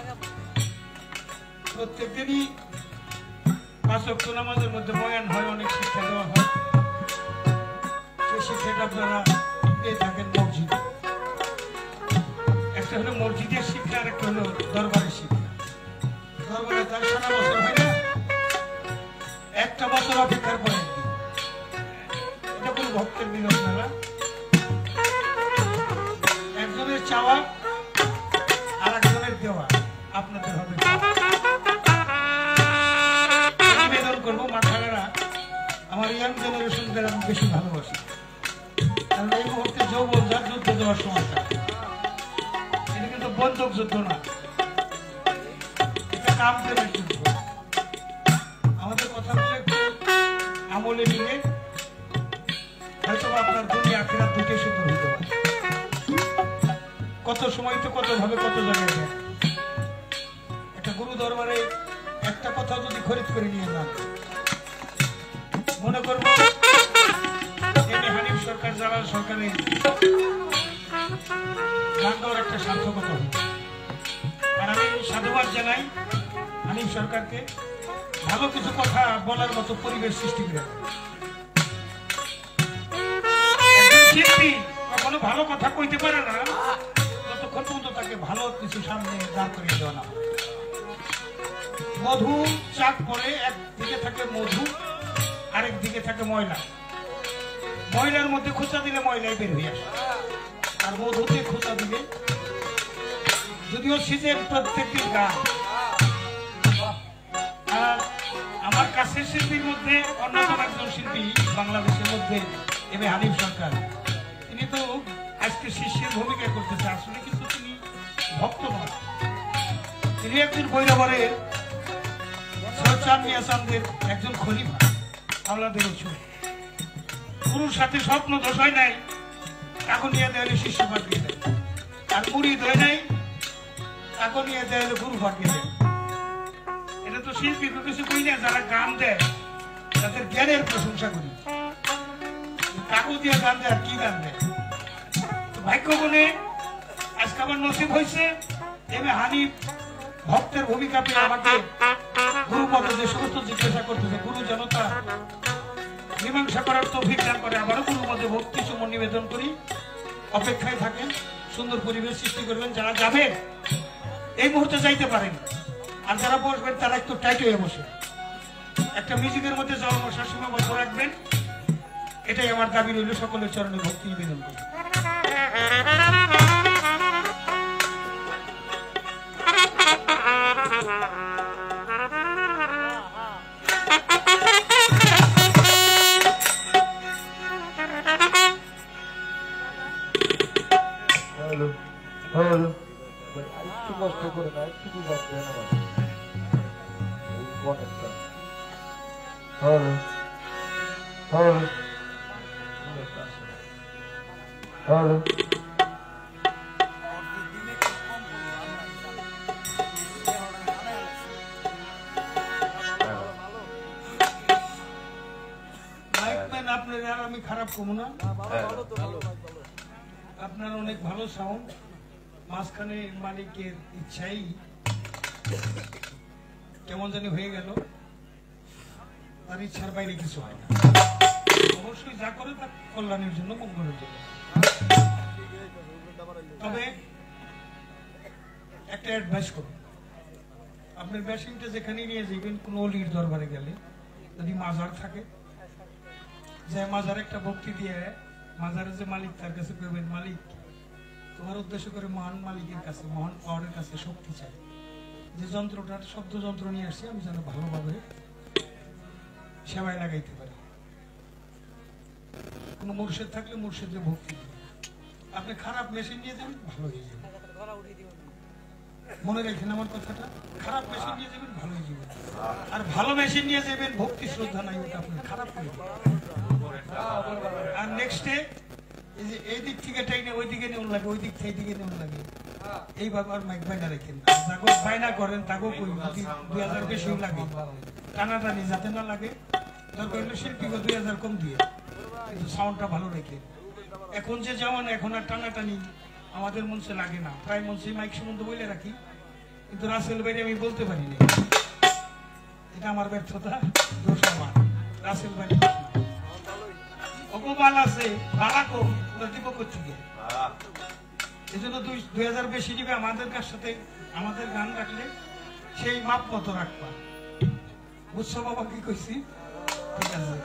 প্রত্যেকদিনই 5 ওয়াক্ত নামাজের মধ্যে বয়ান হয়, অনেক শিক্ষা দেওয়া হয়। সেই শিক্ষাটা আপনারা পেয়ে থাকেন মসজিদে। একটা হলো মসজিদের শিক্ষা, আর একটা হলো দরবারের শিক্ষা। দরবারে তার সারা বছর হয় না, একটা বছর অপেক্ষার পরে এটা কোন ভক্তের বিরোধ না। দেওয়ার সমস্যা, এটা কিন্তু বন্দুক যুদ্ধ না, এটা কাম প্রেমের যুদ্ধ। আমাদের কথাগুলো একটু আমলে নিলে হয়তো আপনার দুনিয়া আখিরাত দুটোই সুন্দর হতে পারে। কত সময় তো কত ভাবে কত জায়গায় যায়। একটা গুরু দরবারে একটা কথা যদি খরিদ করে নিয়ে যান, মনে করবো হানিফ সরকার জালাল সরকারের গান গাওয়ার একটা সার্থকতা হবে। আর আমি সাধুবাদ জানাই হানিফ সরকারকে, ভালো কিছু কথা বলার মতো পরিবেশ সৃষ্টি করে। শিল্পী কখনো ভালো কথা কইতে পারে না ততক্ষণ পর্যন্ত তাকে ভালো কিছু সামনে দাঁড় করিয়ে দেওয়া না। মধু চাক পরে একদিকে থাকে মধু, আরেক দিকে থাকে ময়লা। ময়লার মধ্যে খোঁচা দিলে ময়লাই বের হয়ে আসে, আর মধুতে খোঁচা দিলে, যদিও সিজের প্রত্যেকটি গান। আর আমার কাছের শিল্পীর মধ্যে অন্যতম একজন শিল্পী বাংলাদেশের মধ্যে এম এ হানিফ সরকার। তিনি তো আজকে শিষ্যের ভূমিকা করতেছে, আসলে কিন্তু তিনি ভক্ত নন। তিনি একজন বৈরাবরের চাঁদ মিয়া চাঁদের একজন খলিফা, আওলাদের উৎসব। গুরুর সাথে স্বপ্ন দোষ হয় নাই, তাকে নিয়ে দেওয়ালে শিষ্য পাঠিয়ে দেয়। আর মুড়ি ধরে নাই, তাকে নিয়ে দেওয়ালে গুরু পাঠিয়ে দেয়। এটা তো শিল্পী তো কিছু করি না, যারা গান দেয় তাদের জ্ঞানের প্রশংসা করি। কাকু দিয়ে গান দেয় আর কি গান দেয়। ভাগ্য বলে আজকে আমার নসিব হয়েছে এম এ হানিফ ভক্তের ভূমিকা পেয়ে আমাকে গুরু পদে যে সমস্ত জিজ্ঞাসা করতেছে, গুরু যেন তার মীমাংসা করার তৌফিক দান করে। আবারও গুরু পদে ভক্তি সুমন নিবেদন করি। অপেক্ষায় থাকেন, সুন্দর পরিবেশ সৃষ্টি করবেন। যারা যাবেন এই মুহূর্তে যাইতে পারেন, আর যারা বসবেন তারা একটু টাইট হয়ে বসে একটা মিউজিকের মধ্যে যাওয়া বসার সীমাবদ্ধ রাখবেন। এটাই আমার দাবি রইল। সকলের চরণে ভক্তি নিবেদন করি। একটু কষ্ট করে না, একটু আপনার আর আমি খারাপ কমু না, আপনার অনেক ভালো সাউন্ড। মাঝখানে মালিকের ইচ্ছাই কেমন জানি হয়ে গেল, তার ইচ্ছার বাইরে কিছু হয় না। অবশ্যই যা করে তা কল্যাণের জন্য, মঙ্গলের জন্য। তবে একটা অ্যাডভাইস করুন, আপনার ব্যাসিংটা যেখানে নিয়ে যাবেন, কোন অলির দরবারে গেলে যদি মাজার থাকে, যে মাজার একটা ভক্তি দিয়ে মাজারের যে মালিক তার কাছে কইবেন, মালিক তোমার উদ্দেশ্য করে মহান মালিকের কাছে, মহান পাওয়ারের কাছে শক্তি চাই। যে যন্ত্রটার শব্দ যন্ত্র নিয়ে আসছি আমি যেন ভালোভাবে সেবায় লাগাইতে পারি। কোন মুর্শিদ থাকলে মুর্শিদের ভক্তি। আপনি খারাপ মেশিন নিয়ে যাবেন, ভালো হয়ে যাবে। মনে রাখেন আমার কথাটা, খারাপ মেশিন নিয়ে যাবেন, ভালো হয়ে যাবে। আর ভালো মেশিন নিয়ে যাবেন, ভক্তি শ্রদ্ধা নাই, ওটা আপনি খারাপ করে দেবেন। আর নেক্সটে এই দিক থেকে টাইনে ওই দিকে নেওয়া লাগে, ওই দিক থেকে দিকে নেওয়া লাগে। এইভাবে আর মাইক বাইনা রাখেন, তাকে বাইনা করেন, তাকেও কই যদি 2000 বেশিও লাগে, টানাটানি যাতে না লাগে। দরকার হলে শিল্পীকে 2000 কম দিয়ে, কিন্তু সাউন্ডটা ভালো রেখে। এখন যে যেমন এখন আর টানাটানি আমাদের মঞ্চে লাগে না, প্রায় মঞ্চে মাইক সম্বন্ধে বলে রাখি, কিন্তু রাসেল বাইরে আমি বলতে পারি না। এটা আমার ব্যর্থতা, দোষ আমার। রাসেল বাইরে অপবাল আছে, বালাকো দিব করছি। এই জন্য 2000 বেশি দিবে আমাদের কাছ সাথে। আমাদের গান রাখলে সেই মাপ মতো রাখবা, বুঝছো বাবা কি কইছি? ঠিক আছে।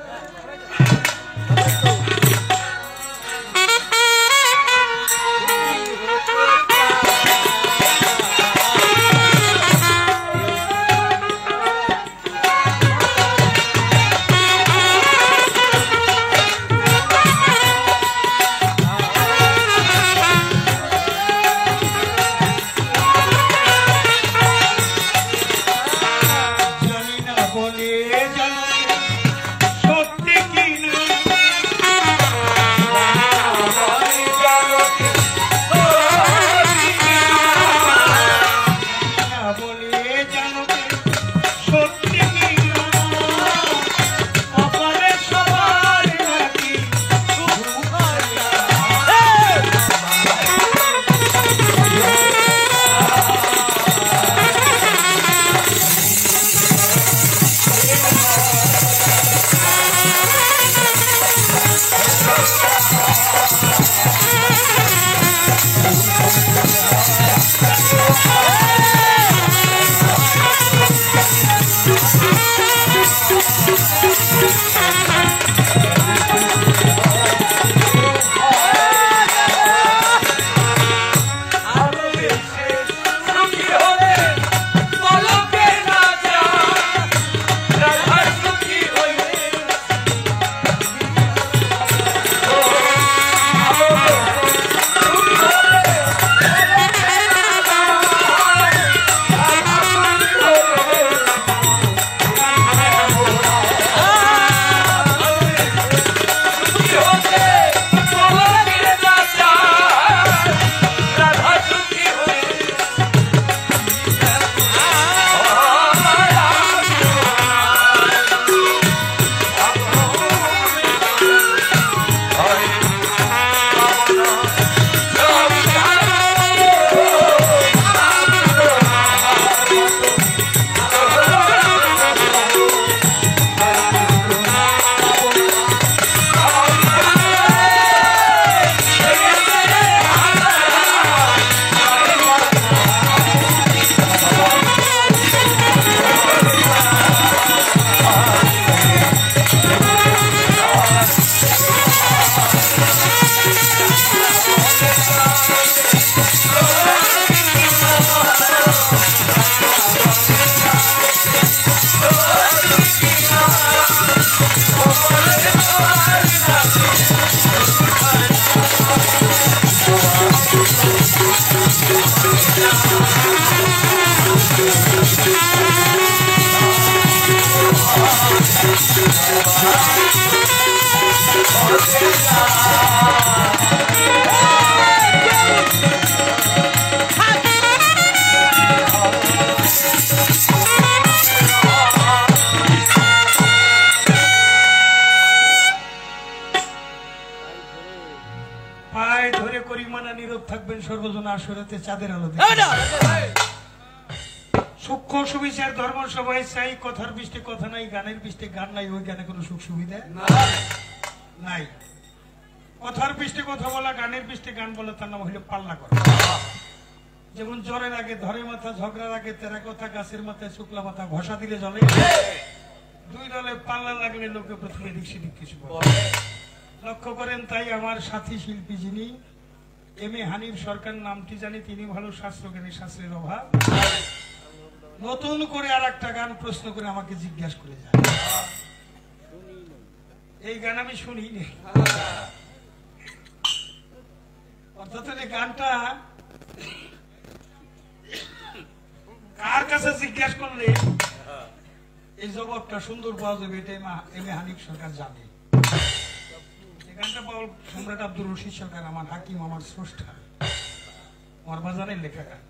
পায়ে ধরে করিমানা নীরব থাকবেন সর্বজন আসরেতে চাঁদের আলো সূক্ষ্ম সুবিচার ধর্ম সবাই চাই কথার বৃষ্টি কথা নাই গানের বৃষ্টি গান নাই ওই গানে কোনো সুখ সুবিধা নাই কথার বৃষ্টি কথা বলা গানের বৃষ্টি গান বলা তার নাম হইল পাল্লা করা যেমন জ্বরের আগে ধরে মাথা ঝগড়ার আগে তেরা কথা গাছের মাথায় শুক্লা মাথা ঘষা দিলে জলে দুই দলে পাল্লা লাগলে লোকে প্রথমে এদিক সেদিক কিছু লক্ষ্য করেন তাই আমার সাথী শিল্পী যিনি এম এ হানিফ সরকার নামটি জানি তিনি ভালো শাস্ত্রজ্ঞানী শাস্ত্রের অভাব নতুন করে আর একটা গান প্রশ্ন করে আমাকে জিজ্ঞাসা করে যায় এই গান আমি শুনিনি অর্থাৎ এই গানটা কার কাছে জিজ্ঞাসা করলে এই জবাবটা সুন্দর পাওয়া যাবে এটাই এম এ হানিফ সরকার জানে গানটা পাওয়ার সম্রাট আব্দুর রশিদ সরকার আমার হাকিম আমার স্রষ্টা আমার বাজানের লেখা গান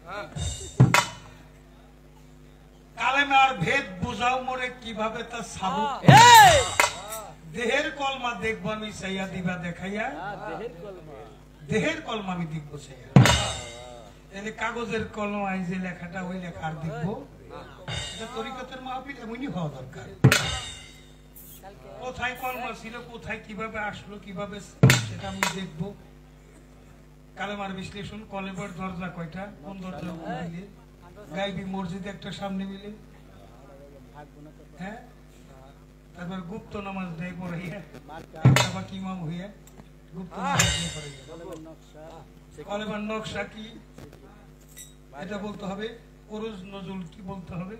কালেমার ভেদ বুঝাও মোরে কিভাবে তা সাবুক দেহের কলমা দেখবো আমি চাইয়া দিবা দেখাইয়া দেহের কলমা আমি দেখবো চাইয়া তাহলে কাগজের কলমায় যে লেখাটা ওই লেখা আর দেখবো এটা তরিকতের মাহফিল এমনই হওয়া দরকার কোথায় কলমা ছিল কোথায় কিভাবে আসলো কিভাবে সেটা আমি দেখবো কালেমার বিশ্লেষণ কলেমার দরজা কয়টা কোন দরজা মিলে গাইবি মসজিদ একটা সামনে মিলে হ্যাঁ তারপর গুপ্ত নামাজ দেয় পড়াইয়া একটা বা ইমাম হইয়া গুপ্ত নামাজ দিয়ে পড়াইয়া কলেমার নকশা কি এটা বলতে হবে পুরুষ নজরুল কি বলতে হবে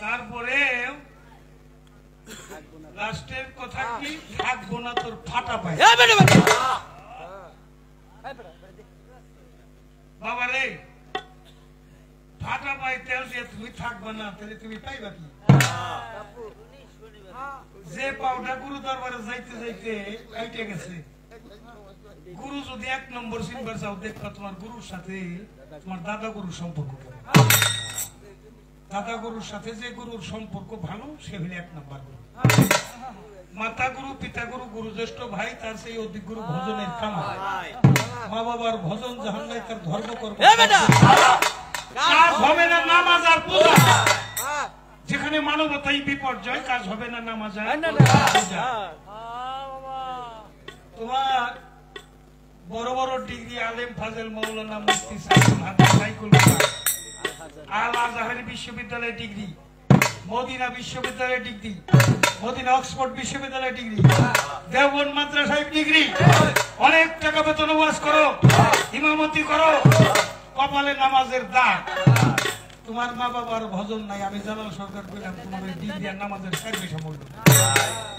তারপরে লাস্টের কথা কি থাকবো না তোর ফাটা পায় বাবা রে ফাটা পায় তেল দিয়ে তুমি থাকবে না তাহলে তুমি পাইবা কি যে পাউডা গুরু দরবারে যাইতে যাইতে কাইটে গেছে গুরু যদি এক নম্বর সিনবার চাও দেখবা তোমার গুরুর সাথে তোমার দাদা গুরুর সম্পর্ক কেমন দাদা গুরুর সাথে যে গুরুর সম্পর্ক ভালো সে হইলে এক নম্বর গুরু মাতা গুরু পিতা গুরু গুরু জ্যেষ্ঠ ভাই তার সেই অধিক গুরু ভজনের কামাই মা বাবার ভজন যখন নাই তার ধর্ম করবে কাজ হবে না নামাজ আর পূজা যেখানে মানবতাই বিপর্যয় কাজ হবে না নামাজ আর পূজা তোমার বড় বড় ডিগ্রি আলেম ফাজেল মৌলানা মুফতি সাইকুল আল আজহারি বিশ্ববিদ্যালয় ডিগ্রি মদিনা বিশ্ববিদ্যালয় ডিগ্রি মদিনা অক্সফোর্ড বিশ্ববিদ্যালয় ডিগ্রি দেওবন্দ মাদ্রাসায় ডিগ্রি অনেক টাকা বেতন ওয়াজ করো ইমামতি করো কপালে নামাজের দাগ তোমার মা বাবার ভজন নাই আমি জালাল সরকার কইলাম তোমার ওই ডিগ্রি আর নামাজের সার্ভিস মূল্য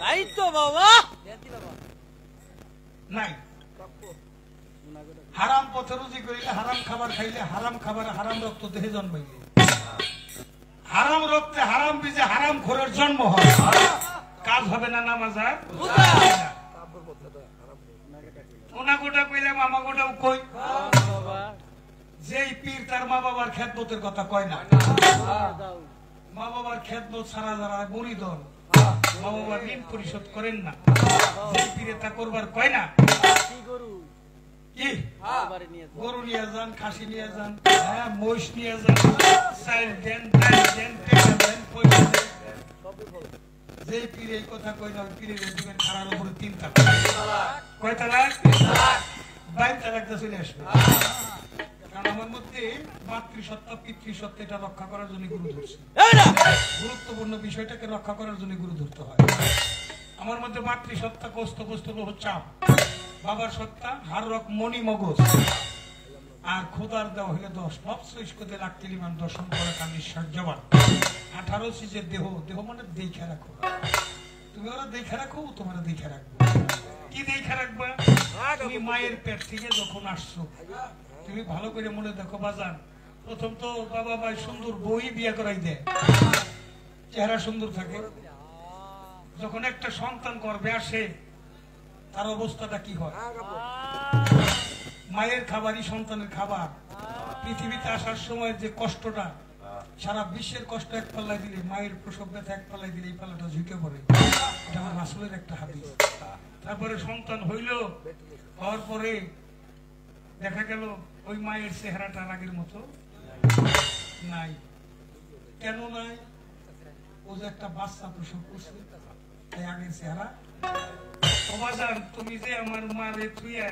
নাই তো বাবা নাই হারাম পথে রুজি করিলে হারাম খাবার খাইলে হারাম খাবার হারাম রক্ত দেহে জন্মাইলে হারাম রক্তে হারাম বীজে হারাম খোরের জন্ম হয় কাজ হবে না নামাজ আর ওনা গোটা কইলাম আমা গোটাও কই যেই পীর তার মা বাবার খেদমতের কথা কয় না মা বাবার খেদমত সারা যারা মুরিদন মা বাবার ঋণ পরিশোধ করেন না যেই পীরে তা করবার কয় না কি গরু নিয়ে যান খাসি নিয়ে যান হ্যাঁ মহিষ নিয়ে যান চাইল দেন দেন পয়সা দেন যেই পীর এই কথা কয় না পীরের জীবন খারার উপরে 3 তালাক কয় তালাক 22 তালাকটা চলে আসবে কারণ আমার মধ্যে মাতৃসত্তা পিতৃসত্তা এটা রক্ষা করার জন্য গুরু ধরছে গুরুত্বপূর্ণ বিষয়টাকে রক্ষা করার জন্য গুরু ধরতে হয় আমার মধ্যে মাতৃসত্তা কষ্ট চাপ বাবার সত্তা হার রক মনি মগজ আর খোদার দেওয়া হলে 10 নফস করে লাকিলিমান দর্শন করে কার নিঃশ্বাস জবান 18 সিজের দেহ দেহ মানে দেখে রাখো তুমি ওরা দেখে রাখো তোমার দেখে রাখবো কি দেখে রাখবা তুমি মায়ের পেট থেকে যখন আসছো তুমি ভালো করে মনে দেখো বাজান প্রথম তো বাবা ভাই সুন্দর বই বিয়ে করাই দেয় চেহারা সুন্দর থাকে যখন একটা সন্তান গর্ভে আসে তার অবস্থাটা কি হয়? মায়ের খাবারই সন্তানের খাবার। পৃথিবীতে আসার সময় যে কষ্টটা, সারা বিশ্বের কষ্ট এক পাল্লায় দিলে মায়ের প্রসব ব্যথা এক পাল্লায় দিলে এই পাল্লাটা ঝুঁকে পড়ে। এটা আমার রাসূলের একটা হাদিস। তারপরে সন্তান হইল, হওয়ার পরে দেখা গেল ওই মায়ের চেহারাটা আগের মতো নাই। কেন নাই? ও যে একটা বাচ্চা প্রসব করছে, তাই আগের চেহারা। বাজার তুমি যে আমার মারে থুইয়া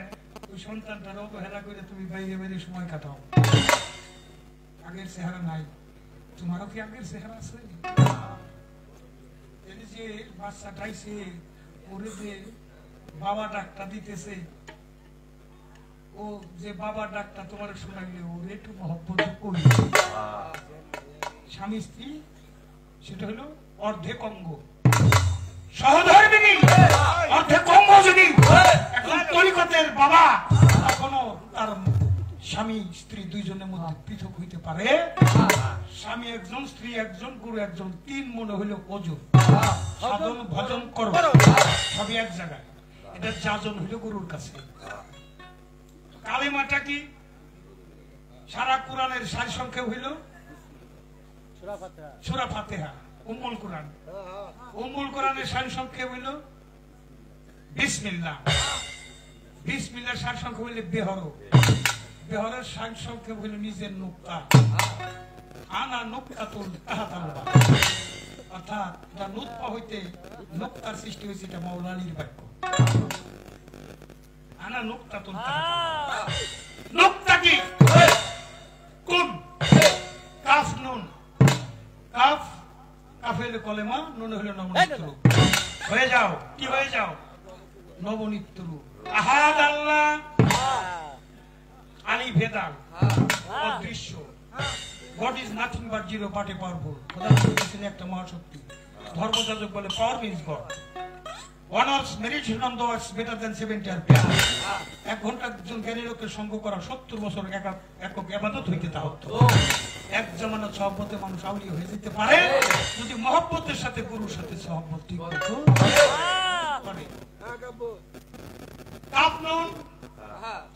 ওই সন্তানটার অবহেলা করে তুমি বাইরে বাইরে সময় কাটাও, আগের চেহারা নাই। তোমারও কি আগের চেহারা আছে? এই যে বাচ্চাটাইছে, ওরে যে বাবা ডাকটা দিতেছে, ও যে বাবা ডাকটা তোমার শোনাইলে ওরে একটু মহব্বত করি। স্বামী স্ত্রী সেটা হলো অর্ধেক অঙ্গ। সহধর্মিনী অর্ধেক অঙ্গ যদি এখন তরিকতের বাবা এখনো তার স্বামী স্ত্রী দুইজনের মধ্যে পৃথক হইতে পারে। স্বামী একজন, স্ত্রী একজন, গুরু একজন, তিন মনে হইল ওজন। সাধন ভজন করো সবই এক জায়গায়। এটা যাজন হইল গুরুর কাছে। কালেমাটা কি? সারা কোরআনের সারসংক্ষেপ হইল সূরা ফাতিহা, উম্মুল কোরআন। উম্মুল কোরআনের সারসংক্ষেপ হইল বিসমিল্লাহ। বিসমিল্লাহর সারসংক্ষেপ হইল বেহর। বেহরের সারসংক্ষেপ হইল নিজের নুকতা। আনা নুকতাতুল তাহাতাল্লাহ, অর্থাৎ এটা নুতফা হইতে নুকতার সৃষ্টি হয়েছে। এটা মাওলানির বাক্য। আনা নুকতাতুল তাহাতাল্লাহ। নুকতা কি? কুন, কাফ নুন। কাফ, কাফ হইলে কলেমা, নুন হইলে নবনিত্য রূপ। হয়ে যাও, কি হয়ে যাও? নবনিত্য রূপ। আহাদ আল্লাহ, আলী ভেদাল, অদৃশ্য। God is nothing but zero but a powerful. খোদা বলেছেন একটা মহাশক্তি। ধর্মযাজক বলে power means God. One hour's meditation on the words better than 70 RPM. 1 ঘন্টা একজন জ্ঞানী লোকের সঙ্গ করা 70 বছর একক ইবাদত হইতে তা হতো। এক জামানাত সহবতে মানুষ আউলিয়া হয়ে যেতে পারে যদি মহব্বতের সাথে গুরুর সাথে সহবত ঠিক হতো। কাফ নুন,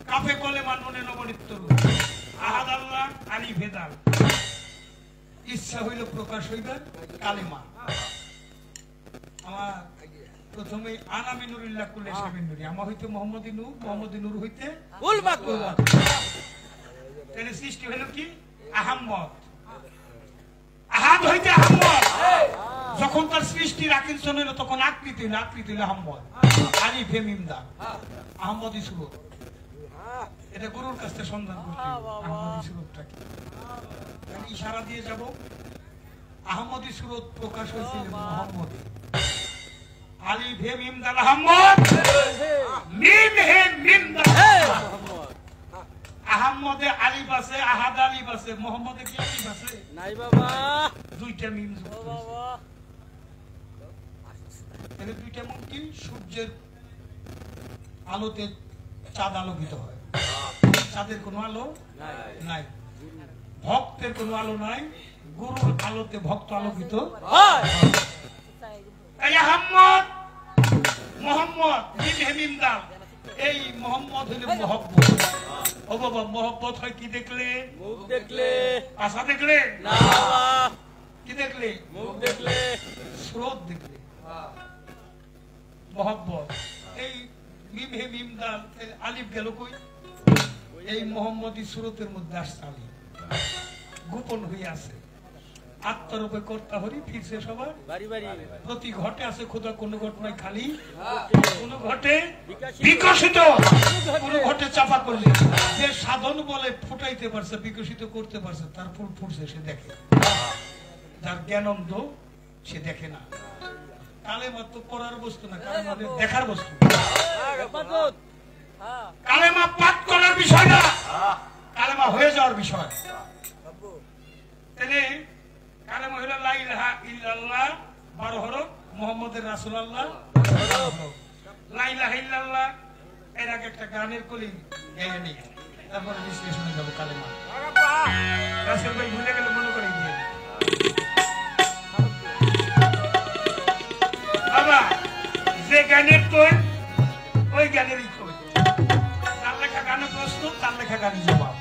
কাফে কলেমা, নুনে নবনিত্য রূপ। আহাদ আল্লাহ, আলী ভেদাল। ইচ্ছা হইল প্রকাশ হইবে কালেমা। আমার প্রথমে আনামি নুরিল্লাহ কুল্লে শামিন নুরি। আমার হইতে মোহাম্মদী নূর, মোহাম্মদী নূর হইতে কুল মাকুল। তাহলে সৃষ্টি হইল কি? আহম্মদ। আহাদ হইতে আহম্মদ। যখন তার সৃষ্টির আকিলসন হইল তখন আকৃতি হইল, আকৃতি হইল আহম্মদ। আলী ফে মিমদা, আহম্মদী সুরত। এটা গুরুর কাছ থেকে সন্ধান করতে হবে আহমদী সুরতটা কি। ইশারা দিয়ে যাব। আহমদী সুরত প্রকাশ হয়েছিল মুহাম্মদী। আলী ভে মিম দাল আহমদ, মিম হে মিম দাল আহমদ। আহমদে আলিফ আছে, আহাদ আলিফ আছে, মুহাম্মদে কি আলিফ আছে? নাই বাবা, দুইটা মিম যুক্ত বাবা। এই দুইটা মিম কি? সূর্যের আলোতে চাঁদ আলোকিত হয়। চাঁদের কোনো আলো নাই, ভক্তের কোনো আলো নাই, গুরুর আলোতে ভক্ত আলোকিত হয়। এই আহমদ, মোহাম্মদ, মিমদাল, এই মোহাম্মদ হইল মহব্বত। ও বাবা, মহব্বত হয় কি দেখলে? মুখ দেখলে। আশা দেখলে না বাবা। কি দেখলে? মুখ দেখলে, স্রোত দেখলে। মহব্বত। এই মিম হে মিমদাল, আলিফ গেল কই? এই মোহাম্মদী সুরতের মধ্যে আসছে আলিফ, গোপন হয়ে আছে। আত্মরূপে কর্তা হরি ফিরছে সবার বাড়ি বাড়ি। প্রতি ঘটে আছে খোদা, কোন ঘটনায় খালি, কোন ঘটে বিকশিত, কোন ঘটে চাপা করলে। যে সাধন বলে ফুটাইতে পারছে, বিকশিত করতে পারছে, তার ফুল ফুটছে সে দেখে। যার জ্ঞান অন্ধ সে দেখে না। কালেমা তো পড়ার বস্তু না, কালেমা দেখার বস্তু। কালেমা পাঠ করার বিষয় না, কালেমা হয়ে যাওয়ার বিষয়। তাহলে কালেমা হইল লা ইলাহা ইল্লাল্লাহ 12 হরফ, মুহাম্মদুর রাসূলুল্লাহ 12 হরফ। লা ইলাহা ইল্লাল্লাহ এর আগে একটা গানের কলি গেয়ে নিই, তারপর বিশ্লেষণে যাব কালেমা। রাসূল ভাই ভুলে গেলে মনে করে দিয়ে বাবা, যে গানের কই ওই জ্ঞানেরই কই তার লেখা গানে প্রস্তুত তার লেখা গানে জবাব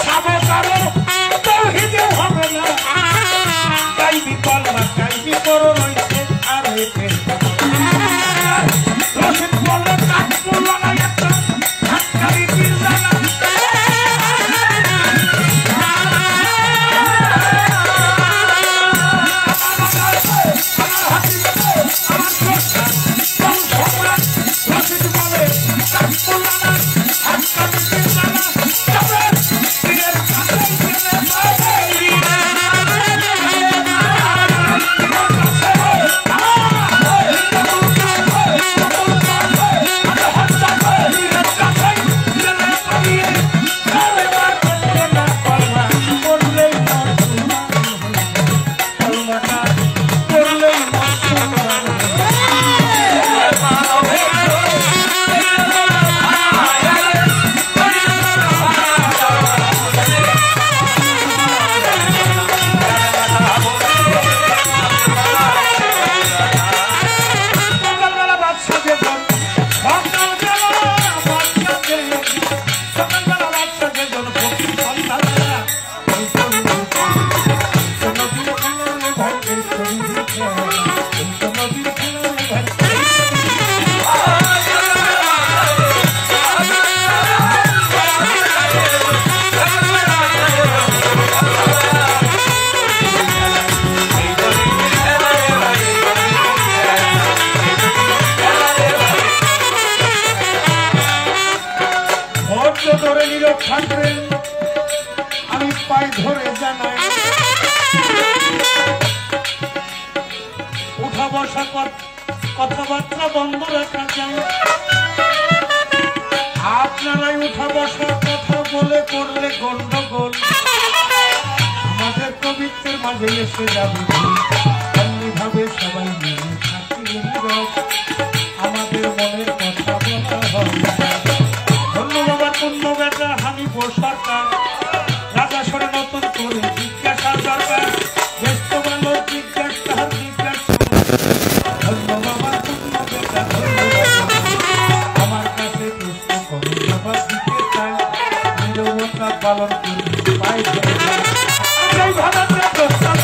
Sabes কারো তৌহিদে হবে না গাইবি কলমা গাইবি করো রইছে আর হইতে রশিদ বলে কাজ করলো না একটা হাতকারি বিরজানা আমি পাই ধরে জানাই উঠা বসা কথাবার্তা বন্ধ রাখা যায় আপনারাই উঠা বসা কথা বলে করলে গন্ডগোল আমাদের কবিত্বের মাঝে এসে যাবে ভাবে সবাই মিলে থাকি আমাদের মনের কথা বলা হবে ধন্যবাদ পূর্ণ বেটা হানিফ সরকার রাজা সরে নতুন করে জিজ্ঞাসা দরকার ব্যস্ত ভালো জিজ্ঞাসা ধন্যবাদ পূর্ণ বেটা আমার কাছে প্রশ্ন করে জবাব দিতে চাই নিরবতা পালন করে পাই ভাবাতে প্রস্তাব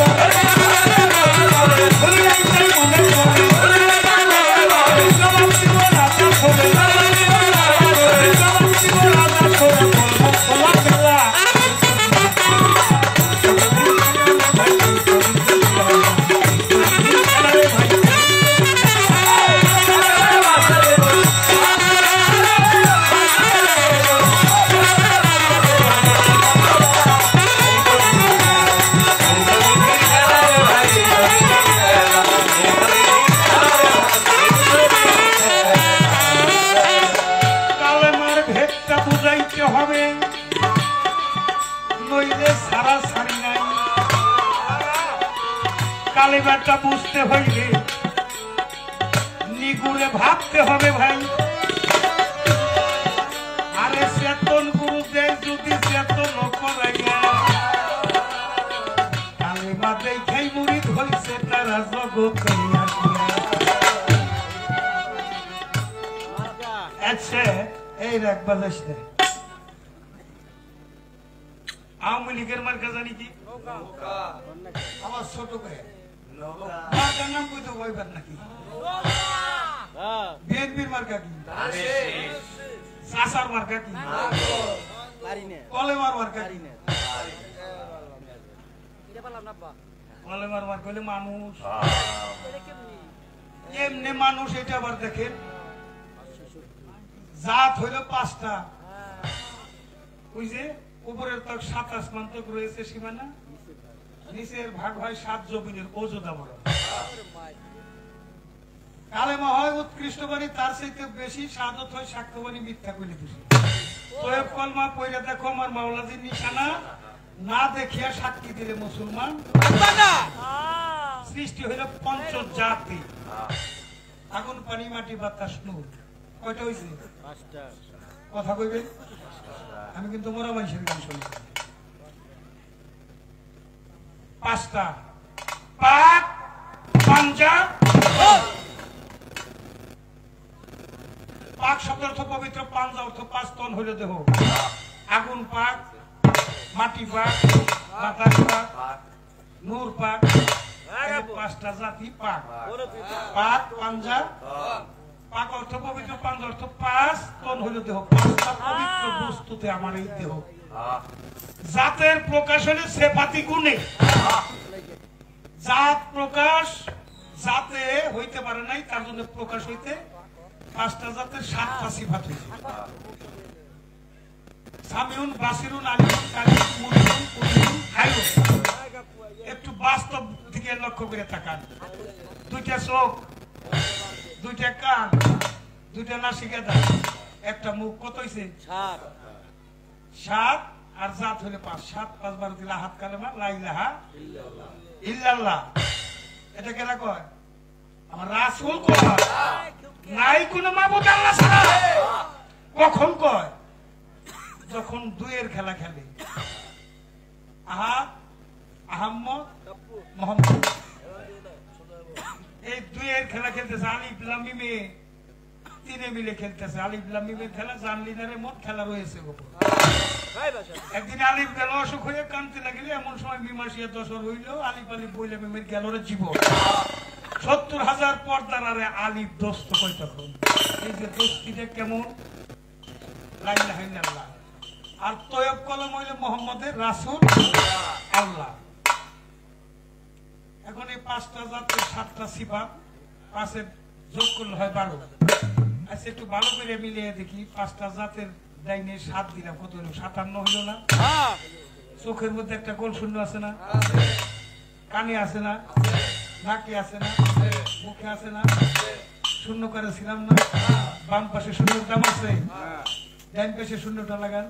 কালেমাটা বুঝতে হইলে নিগুড়ে ভাবতে হবে ভাই আরে চেতন গুরুদেব যদি চেতন করাইয়া কালেমা দেখাই মুরিদ হইছে তারা জগতে আচ্ছা এই রাখ বাজাস আওয়ামী লীগের মার্কা জানি কি আমার ছোট ভাই মার্কার নাম কইতে কইবার নাকি বিএনপির মার্কা কি সাসার মার্কা কি কলেমার মার্কা কি কলেমার মার্কা হইলে মানুষ এমনি মানুষ এটা আবার দেখেন জাত হইল 5টা ওই যে উপরের তক 7 আসমান তক রয়েছে সীমানা নিচের ভাগ হয় 7 জমিনের ওজোদা বড় কালেমা হয় উৎকৃষ্ট বাণী তার চাইতে বেশি শাহাদত হয় সাক্ষ্যবাণী মিথ্যা কইলে বেশি তোয়েব কলমা পয়রা দেখো আমার মাওলাদির নিশানা না দেখিয়া সাক্ষী দিলে মুসলমান সৃষ্টি হইল পঞ্চ জাতি আগুন পানি মাটি বাতাস নূর কয়টা হইছে 5টা কথা কইবেন আমি কিন্তু মোরা মানুষের গান শুনি 5টা পাক পাঞ্জা পাক শব্দের অর্থ পবিত্র পাঞ্জা অর্থ 5 তন হইলে দেহ আগুন পাক মাটি পাক, বাতাস পাক, নূর পাক, পাঁচটা জাতি পাক। পাক পাঞ্জা, পাক অর্থ পবিত্র, পাঞ্জা অর্থ পাঁচ, তন হইল দেহ। পাঁচটা পবিত্র বস্তুতে আমার এই দেহ। জাতের প্রকাশ হলে সেফাতি গুণে। জাত প্রকাশ জাতে হইতে পারে নাই, তার জন্য প্রকাশ হইতে পাঁচটা জাতের সাতটা সিফাত হয়েছে। সামিউন, বাসিরুন, আলিমুন, কালিমুন, মুরিদুন, কুলিমুন, হাইরুন। একটু বাস্তব দিকে লক্ষ্য করে তাকান। দুইটা চোখ, দুইটা কান, দুইটা নাসিকা দাঁত, একটা মুখ, কত হয়েছে? সাত। আর জাত হলে পাঁচ। 7 5 12 দিলা হাত কালেমা লা ইলাহা ইল্লাল্লাহ। এটা কেনা কয়? আমার রাসূল কয় নাই কোন মাবুদ আল্লাহ ছাড়া। কখন কয়? যখন দুইয়ের খেলা খেলে। আহাদ, আহম্মদ, মোহাম্মদ, এই দুইয়ের খেলা খেলতেছে। আলিফ লাম মিমে তিনে মিলে খেলতেছে। আলিফ লাম মিমের খেলা জানলিনারে মত খেলা রয়েছে। একদিন আলিফ গেল অসুখ হয়ে কানতে লাগলে, এমন সময় মিমাসিয়া দশর হইল। আলিফ আলিফ বইলে মিমের গেল রে জীবন। 70,000 পর্দার আরে আলিফ দোস্ত কই তখন। এই যে দোস্তিটা কেমন, লা ইলাহা ইল্লাল্লাহ। আর তয়ব কলম হইলে মোহাম্মদের রাসূল আল্লাহ। এখন এই পাঁচটা জাতের সাতটা সিফাত, পাঁচে যোগ করলে হয় 12। আচ্ছা একটু ভালো করে মিলিয়ে দেখি। পাঁচটা জাতের ডাইনে 7 দিলাম, কত হলো? 57 হইল না? চোখের মধ্যে একটা গোল শূন্য আছে না? কানে আছে না? নাকে আছে না? মুখে আছে না? শূন্য করেছিলাম না? বাম পাশে শূন্যর দাম আছে, ডাইন পাশে শূন্যটা লাগান।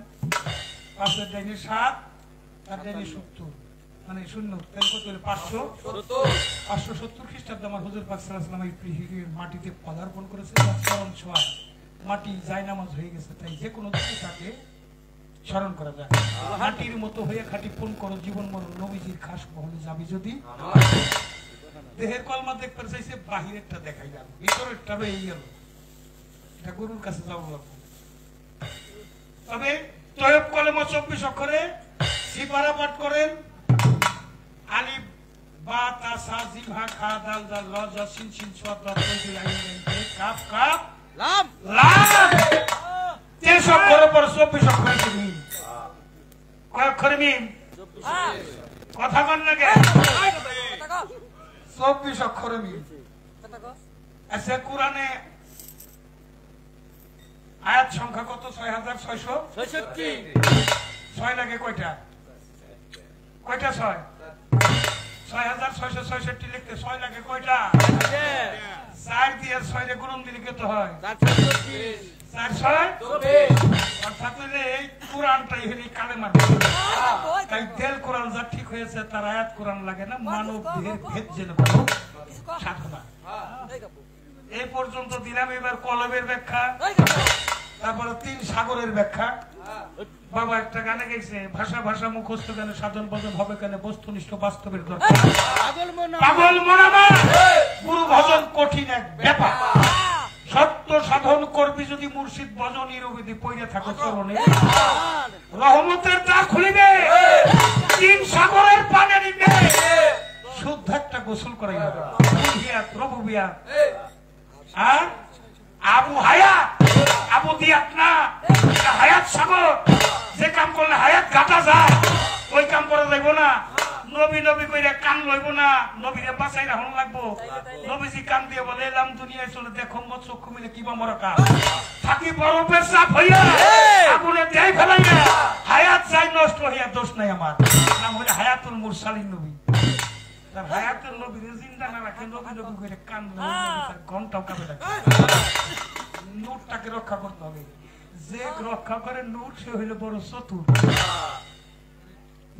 পাঁচের ডাইনে 7, তার ডাইনে 70, মানে শূন্য। তাই কত হলো? 570 খ্রিস্টাব্দে আমার হুজুর পাক সাল্লাল্লাহু আলাইহি ওয়াসাল্লাম এই পৃথিবীর মাটিতে পদার্পণ করেছে। স্মরণ ছোঁয়া মাটি জায়নামাজ হয়ে গেছে। তাই যে কোনো কিছু তাকে স্মরণ করা যায়। মাটির মতো হয়ে খাঁটি পণ করো, জীবন মরণ নবীজির খাস বহলে যাবি যদি। দেহের কলমা দেখতে চাইছে, বাহিরেরটা দেখাই যাবে, ভিতরেরটা রয়ে গেল। এটা গুরুর কাছে যাওয়া লাগবে। তবে তয়ব কলমা 24 অক্ষরে সিপারা পাঠ করেন। আলিফ বা তা সা জিম হা খা দাল দাল ল জ সিন সিন সাদ দ জ আইন আইন কাফ কাফ লাম লাম। 23 অক্ষরের পর 24 অক্ষরে মিম। কয় অক্ষরে মিম? কথা বল না কে? 24 অক্ষরে মিম। আচ্ছা কোরআনে আয়াত সংখ্যা কত? 6666। 6 লাগে কয়টা? কয়টা 6? 6666 লিখতে 6 লাগে কয়টা? 4 দিয়ে 6 রে গুণ দিলে কত হয়? 4 6 24। অর্থাৎ এই কোরআনটাই হলি কালেমা। তাই তেল কোরআন যা ঠিক হয়েছে, তার আয়াত কোরআন লাগে না। মানব দেহের ভেদ জেনে বলো সাধনা। এই পর্যন্ত দিলাম। এবার কলবের ব্যাখ্যা, তারপরে 3 সাগরের ব্যাখ্যা। বাবা একটা গানে গেছে, ভাষা ভাষা মুখস্থ কেন, সাধন ভজন হবে কেন, বস্তুনিষ্ঠ বাস্তবের দরকার। পাগল মনামা গুরু ভজন কঠিন এক ব্যাপার। সত্য সাধন করবি যদি মুর্শিদ ভজন নিরবিধি পইরে থাকো চরণে, রহমতের দ্বার খুলিবে, 3 সাগরের পানি নিবে, শুদ্ধ একটা গোসল করাই হবে। রবুবিয়াত আর আবু হায়াত, আবু দিয়াত না, হায়াত সাগর। যে কাম করলে হায়াত কাটা যায়, ওই কাম করা যাইব না। নবী নবী কইরা কান লইব না, নবীরে বাঁচাই রাখুন লাগবো। নবীজি কান দিয়ে বলে এলাম দুনিয়ায় চলে, দেখো মত চক্ষু মিলে কিবা মরা কাজ থাকি বরফের চাপ হইয়া আগুনে দেয় ফেলাইয়া হায়াত যাই নষ্ট হইয়া। দোষ নাই আমার, নাম হলে হায়াতুল মুরসালিন নবী। তার হায়াতুল নবীরে জিন্দা না রাখে নবী নবী কইরা কান লইব, ঘন্টাও কাঁপে থাকে। নূরটাকে রক্ষা করতে হবে। যে রক্ষা করে নূর, সে হইল বড় চতুর।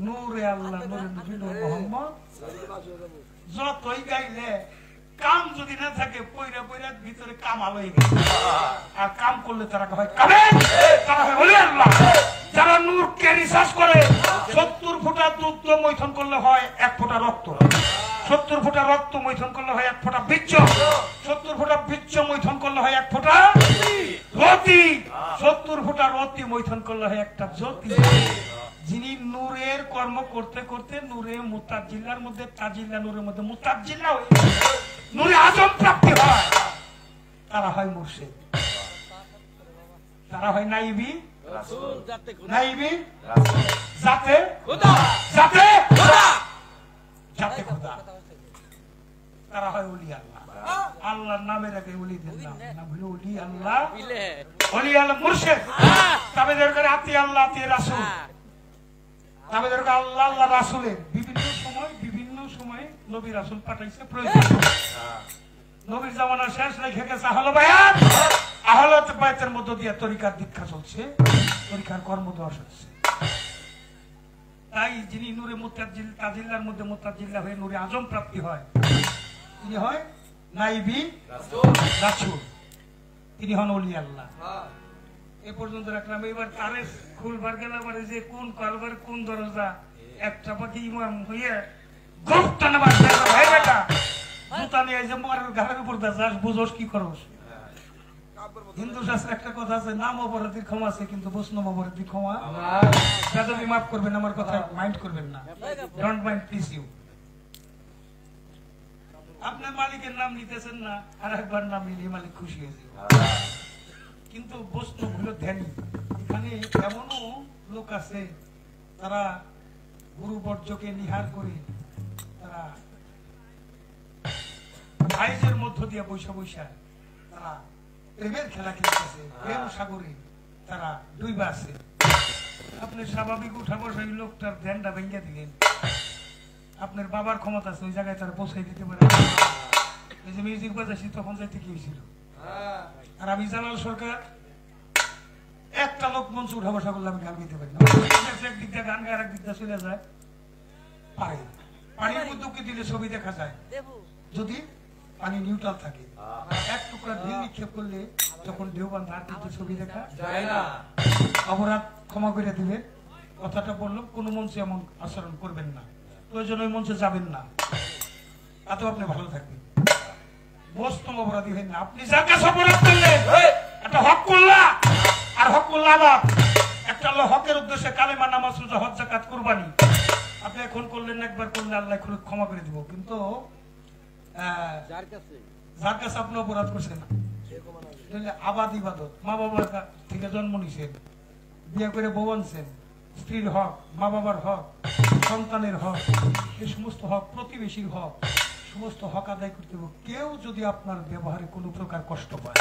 নূরে আল্লাহ, নূরে নবী, নূর মোহাম্মদ। যতই গাইলে কাম যদি না থাকে, পয়রা পয়রা ভিতরে কামাল হয়ে গেছে। আর কাম করলে তারা হয় কামে, তারা হয় ওলি আল্লাহ। যারা নূরকে রিসার্চ করে, 70 ফোঁটা দুধ মৈথন করলে হয় 1 ফোঁটা রক্ত। 70 ফোঁটা রক্ত মৈথন করলে হয় 1 ফোঁটা বীর্য, 70 ফোঁটা বীর্য মৈথন করলে হয় 1 ফোঁটা রতি, 70 ফোঁটা রতি মৈথন করলে হয় একটা জ্যোতি। যিনি নূরের কর্ম করতে করতে নূরে মুতাজ্জিল্লার মধ্যে তাজিল্লা, নূরের মধ্যে মুতাজ্জিল্লা হয়ে নূরে আজম প্রাপ্তি হয়, তারা হয় মুর্শিদ, তারা হয় নাইবি রাসূল, নাইবি রাসূল, জাতে খোদা, জাতে খোদা, জাতে খোদা, তারা হয় ওলি আল্লাহ। আল্লাহর নামের আগে ওলিদের নাম হলো ওলি আল্লাহ, ওলি আল্লাহ মুর্শিদ। তাবেদার করে আতি আল্লাহ আতি রাসূল, তাবেদার করে আল্লাহ আল্লাহ রাসূলের বিভিন্ন সময় নবী রাসূল পাঠাইছে প্রয়োজন। নবীর জামানা শেষ রেখে গেছে আহলে বায়াত, আহলে বায়াতের মধ্য দিয়ে তরিকার দীক্ষা চলছে, তরিকার কর্ম দেওয়া চলছে। তাই যিনি নূরে মুতাজ্জিল তাজিল্লার মধ্যে মুতাজ্জিল্লা হয়ে নূরে আজম প্রাপ্তি হয়, তিনি হয় নাইবি রাসূল, তিনি হন ওলি আল্লাহ। এ পর্যন্ত রাখলাম। এবার তারে খুলবার গেলে মানে যে কোন কলবার কোন দরজা একটা পাখি ইমাম হইয়া গোপটা নামাজ ভাই বেটা জুতা নিয়ে যে মার ঘরের উপর দাস বুঝোস কি করোস। হিন্দু শাস্ত্রে একটা কথা আছে, নাম অপরাধীর ক্ষমা আছে কিন্তু বৈষ্ণব অপরাধীর ক্ষমা। বেদবি মাফ করবেন, আমার কথা মাইন্ড করবেন না, ডোন্ট মাইন্ড প্লিজ ইউ। আপনার মালিকের নাম নিতেছেন না, আর একবার নাম নিলে মালিক খুশি হয়েছে। কিন্তু বৈষ্ণব হলো ধ্যানী। এখানে এমনও লোক আছে তারা গুরু বর্জকে নিহার করে তারা আইজের মধ্য দিয়ে বৈশা বৈশা তারা প্রেমের খেলা খেলতেছে, প্রেম সাগরে তারা ডুইবা আছে। আপনি স্বাভাবিক উঠা বসা এই লোকটার ধ্যানটা ভেঙে দিলেন, আপনার বাবার ক্ষমতা আছে ওই জায়গায় তারা পৌঁছাই দিতে পারে। এই যে মিউজিক বাজাইছি তখন যাইতে কি হয়েছিল। আর আমি জালাল সরকার একটা লোক মঞ্চ উঠা বসা করলে আমি গান গাইতে পারি না। একদিক দিয়ে গান গায়ে একদিক দিয়ে চলে যায়। পানির মধ্যে উকি দিলে ছবি দেখা যায় যদি পানি নিউট্রাল থাকে। এক টুকরা ঢিল নিক্ষেপ করলে যখন ঢেউবান ধার দিতে ছবি দেখা যায় না। অপরাধ ক্ষমা করে দিবেন, কথাটা বললাম। কোন মঞ্চে এমন আচরণ করবেন না, প্রয়োজন ওই মঞ্চে যাবেন না, তাতেও আপনি ভালো থাকবেন। বৈষ্ণব অপরাধী হবেন না। আপনি যার কাছে অপরাধ করলেন একটা হক করলা, আর হক করলা আবার একটা হলো হকের উদ্দেশ্যে কালেমা নামাজ রোজা হজ যাকাত কুরবানি আপনি এখন করলেন, একবার করলে আল্লাহ ক্ষমা করে দিব। কিন্তু যার কাছে আপনি অপরাধ করছেন আবাদ ইবাদত, মা বাবার থেকে জন্ম নিছেন, বিয়ে করে বউ আনছেন, স্ত্রীর হক, মা বাবার হক, সন্তানের হক, এই সমস্ত হক, প্রতিবেশীর হক, সমস্ত হক আদায় করতে হবে। কেউ যদি আপনার ব্যবহারে কোনো প্রকার কষ্ট পায়,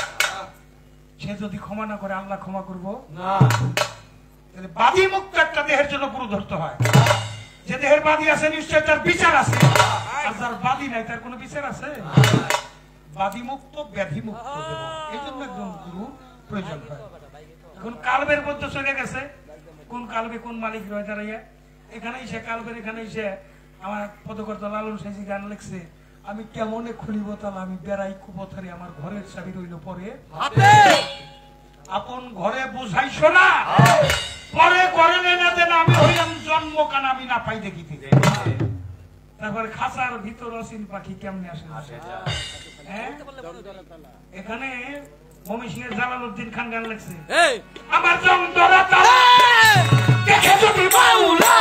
সে যদি ক্ষমা না করে আল্লাহ ক্ষমা করবো না। তাহলে বাদী মুক্ত একটা দেহের জন্য গুরু ধরতে হয়। যে দেহের বাদী আছে নিশ্চয় তার বিচার আছে, আর যার বাদী নাই তার কোনো বিচার আছে। বাদী মুক্ত ব্যাধি মুক্ত এই জন্য একজন গুরু প্রয়োজন হয়। এখন কালবের মধ্যে চলে গেছে, কোন কালবে কোন মালিক রয়ে দাঁড়াইয়া এখানেই সে কালবের, এখানেই সে আমার পদকর্তা লালন সাইজি গান লিখছে, আমি কেমনে খুলিব তালা আমি বেড়াই কুপথারে, আমার ঘরের চাবি রইল পরে আপন ঘরে বুঝাইছো না, পরে করে না দেন আমি হইলাম জন্ম কান আমি না পাই দেখিতে। তারপরে খাঁচার ভিতর অসীন পাখি কেমনে আসে। এখানে ময়মনসিংহের জালালউদ্দিন খান গান লিখছে, আমার জমদরা তালা দেখে যদি বাউলা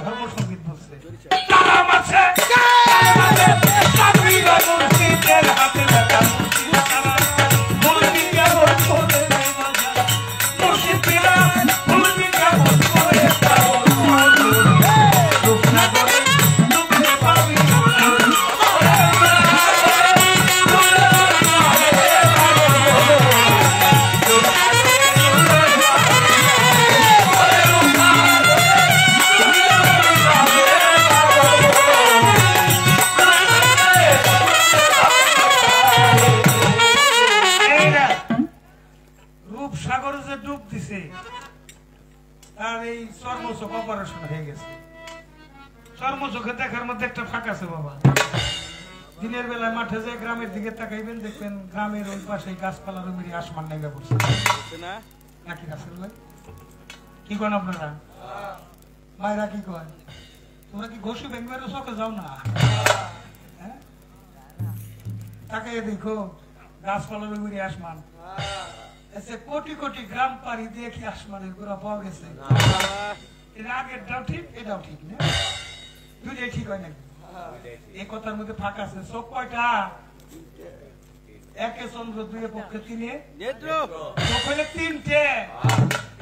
ধর্মসঙ্গীত বলছে হয়েছে, আর এই চর্মচোখ অপারেশন হয়ে গেছে। চর্মচোখে দেখার মধ্যে একটা ফাঁক আছে বাবা। দিনের বেলায় মাঠে যায় গ্রামের দিকে তাকাইবেন, দেখবেন গ্রামের ওই পাশে গাছপালার মেরে আসমান নেমে পড়ছে নাকি রাসেল ভাই? কি করেন আপনারা ভাইরা, কি করেন তোমরা? কি ঘষি বেঙ্গের চোখে যাও না? হ্যাঁ, তাকাইয়ে দেখো গাছপালার মেরে আসমান। কোটি কোটি গ্রাম পাড়ি দিয়ে কি আসমানের গোড়া পাওয়া গেছে? এর আগেরটাও ঠিক, এটাও ঠিক না, দুইটাই ঠিক হয় নাকি? এই কথার মধ্যে ফাঁক আছে। চোখ কয়টা? একে চন্দ্র, দুই পক্ষে তিনে চোখ হইলে তিনটে।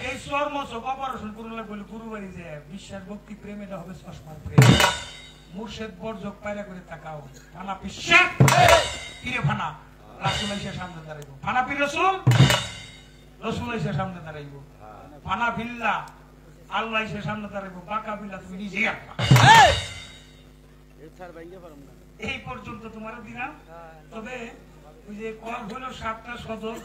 এই চর্ম চোখ অপারেশন করলে বলে গুরু বাড়ি যে বিশ্বাস ভক্তি প্রেম, এটা হবে চশমার প্রেম। মুর্শেদ বর্জক পায়রা করে তাকাও, ফানা বিশ্বাস পিরে ফানা রাসুল এসে সামনে দাঁড়াইব, ফানা পীর রসুল রসুল এসে সামনে দাঁড়াইব, ফানা বিল্লা আল্লাহ এসে সামনে দাঁড়াইব, বাঁকা বিল্লা তুমি নিজেই আঁকবা। এই পর্যন্ত তোমার দিলাম। তবে ওই যে কল হলো 7টা সদর,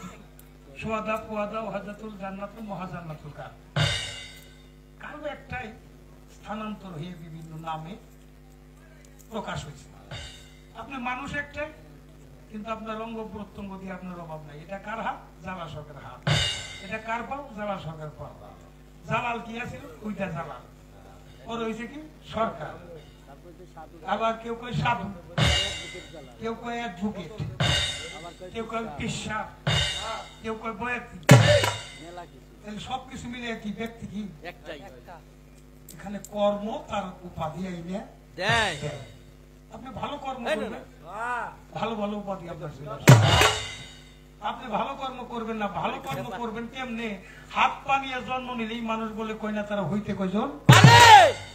সোয়াদা পোয়াদা ওয়াহাদাতুল জান্নাত মহাজান্নাতুল কার, কারো একটাই স্থানান্তর হয়ে বিভিন্ন নামে প্রকাশ হয়েছে। আপনি মানুষ একটাই, কিন্তু আপনার অঙ্গ প্রত্যঙ্গ দিয়ে আপনার অভাব নাই। এটা কার হাত? জালাশকের হাত। এটা কার পাও? জালাশকের পাও। জালাল কি আছে? ওইটা জালাল। ওর হয়েছে কি? সরকার। আবার কেউ কয় সাধু, কেউ কয় অ্যাডভোকেট, কেউ কয় পেশাব, কেউ কয় বয়াতি। সবকিছু মিলে কি ব্যক্তি কি? এখানে কর্ম তার উপাধি আইনে দেয়। আপনি ভালো কর্ম করবেন, ভালো ভালো উপাধি আপনার চলে আসবে। আপনি ভালো কর্ম করবেন না, ভালো কর্ম করবেন কেমনে? হাত পা নিয়ে জন্ম নিলেই মানুষ বলে কয় না তারা হইতে কয়জন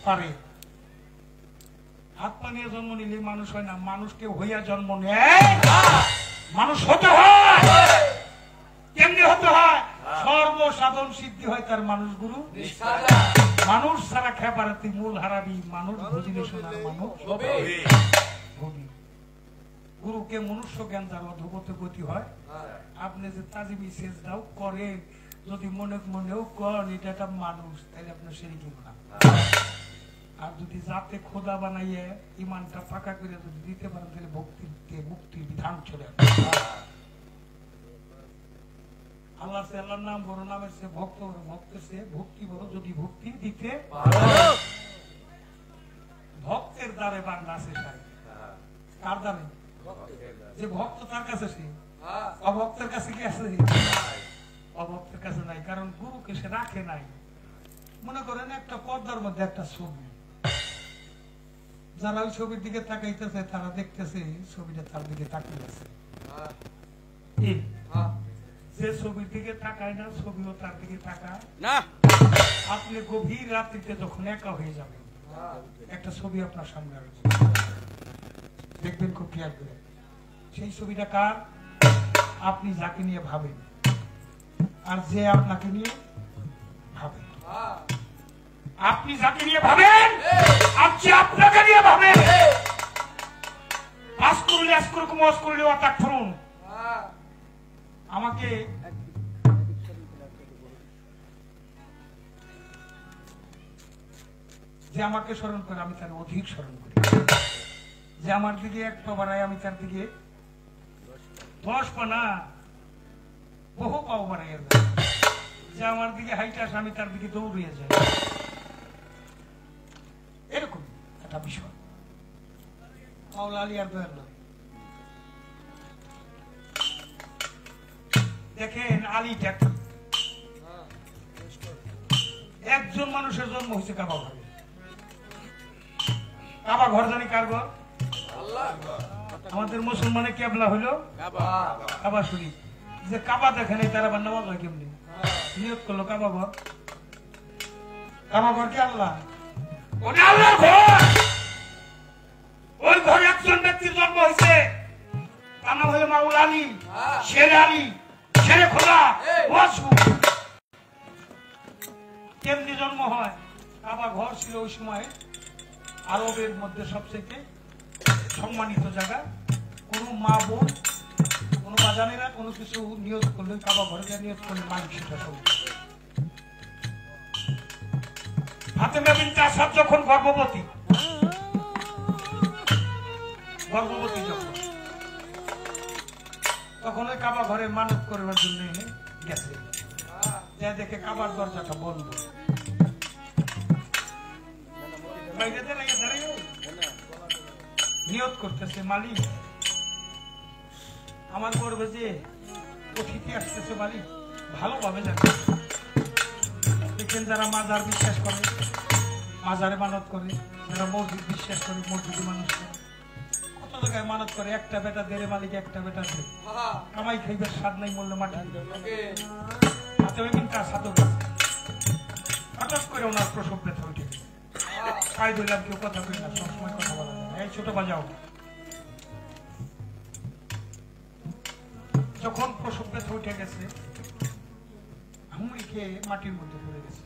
পারে। হাত পা নিয়ে জন্ম নিলেই মানুষ হয় না, মানুষকে হইয়া জন্ম নেয়, মানুষ হতে হয়। কেমনি হতে হয়? সর্বসাধন সিদ্ধি হয় তার মানুষ গুরু। মানুষ ছাড়া খেপারাতি মূল হারাবি, মানুষ বুঝিলে শোনার মানুষ গুরুকে মনুষ্য জ্ঞান যার অধোগত গতি হয়। আপনি যে তাজিমি সেজদাও করেন, যদি মনে মনেও করেন এটা একটা মানুষ, তাহলে আপনার শিরকি গুনাহ। আর যদি যাতে খোদা বানাইয়ে ইমানটা পাকা করে যদি দিতে পারেন, তাহলে ভক্তিতে মুক্তির বিধান চলে আসবে। আল্লাহ সে আল্লাহর নাম বড়, নামের সে ভক্ত বড়, ভক্তের সে ভক্তি বড়। যদি ভক্তি দিতে ভক্তের দ্বারে বাংলা আছে, কার দ্বারে? যে ভক্ত তার কাছে সে, অভক্তের কাছে কি আছে? অভক্তের কাছে নাই, কারণ গুরুকে সে রাখে নাই। মনে করেন একটা পর্দার মধ্যে একটা ছবি, যারা ওই ছবির দিকে তাকাইতেছে তারা দেখতেছে ছবিটা তার দিকে তাকিয়ে আছে। যে ছবির দিকে তাকায় না, ছবিও তার দিকে তাকায় না। আপনি গভীর রাত্রিতে যখন একা হয়ে যাবেন, একটা ছবি আপনার সামনে আসবে, দেখবেন খুব খেয়াল করে। সেই ছবিটা কার? আপনি যাকে নিয়ে ভাবেন, আর যে আপনাকে নিয়ে ভাবে। আপনি যাকে নিয়ে ভাবেন আর যে আপনাকে নিয়ে ভাবেন, পাস করলে আজ করুন, ওয়াজ করলে অতাক ফুরুন। আমাকে যে আমাকে স্মরণ করে আমি তার অধিক স্মরণ করি, যে আমার দিকে এক পা বাড়ায় আমি তার দিকে 10 পা না বহু পাও বাড়াইয়া যায়। যে আমার দিকে হাইটে আসে আমি তার দিকে দৌড়িয়ে যাই। এরকম একটা বিষয় মাওলা আলী আর দয়াল। দেখেন আলীটা কি? একজন মানুষের জন্ম হয়েছে কাবা ঘরে। কাবা ঘর জানি কার ঘর? আমাদের মুসলমানের কেবলা হইল কাবা শরীফ। যে কাবা দেখেন তারা আবার নামাজ হয় কেমনি? নিয়োগ করলো কাবা ঘর। কাবা ঘর কি আল্লাহ? ওটা আল্লাহর ঘর। ওই ঘরে একজন ব্যক্তির জন্ম হয়েছে, তার নাম হলো মাওলা আলী, শেরে আলী, শেরে খোদা। কেমনি জন্ম হয়? কাবা ঘর ছিল ওই সময় আরবের মধ্যে সবচেয়ে সম্মানিত জায়গা। কোন মা বোন, কোন বাজানেরা কোনো কিছু নিয়োগ করলে কাবা ঘরে নিয়োগ করলে মালিক সেটা সব ফাতেমা বিনতে আসাদ যখন গর্ভবতী যখন তখন ওই কাবা ঘরে মানত করবার জন্য গেছে, যা দেখে কাবার দরজাটা বন্ধ। নিয়ত করতেছে, মালিক আমার করবে যে অতিথি আসতেছে, মালিক ভালোভাবে যাবে। দেখেন যারা মাজার বিশ্বাস করে মাজারে মানত করে, যারা মসজিদ বিশ্বাস করে মসজিদে মানুষ করে, কত জায়গায় মানত করে একটা বেটা দেরে মালিক একটা বেটা দে কামাই খাইবার স্বাদ নাই মূল্য মাটি কিন্তু সাধক হঠাৎ করে ওনার প্রসব ব্যথা উঠে গেছে। খাই দিলাম কেউ কথা বলি না, সবসময় কথা বলা যায় না। এই ছোট বাজাও যখন প্রসব ব্যথা উঠে গেছে, হুমড়ি খেয়ে মাটির মধ্যে পড়ে গেছে।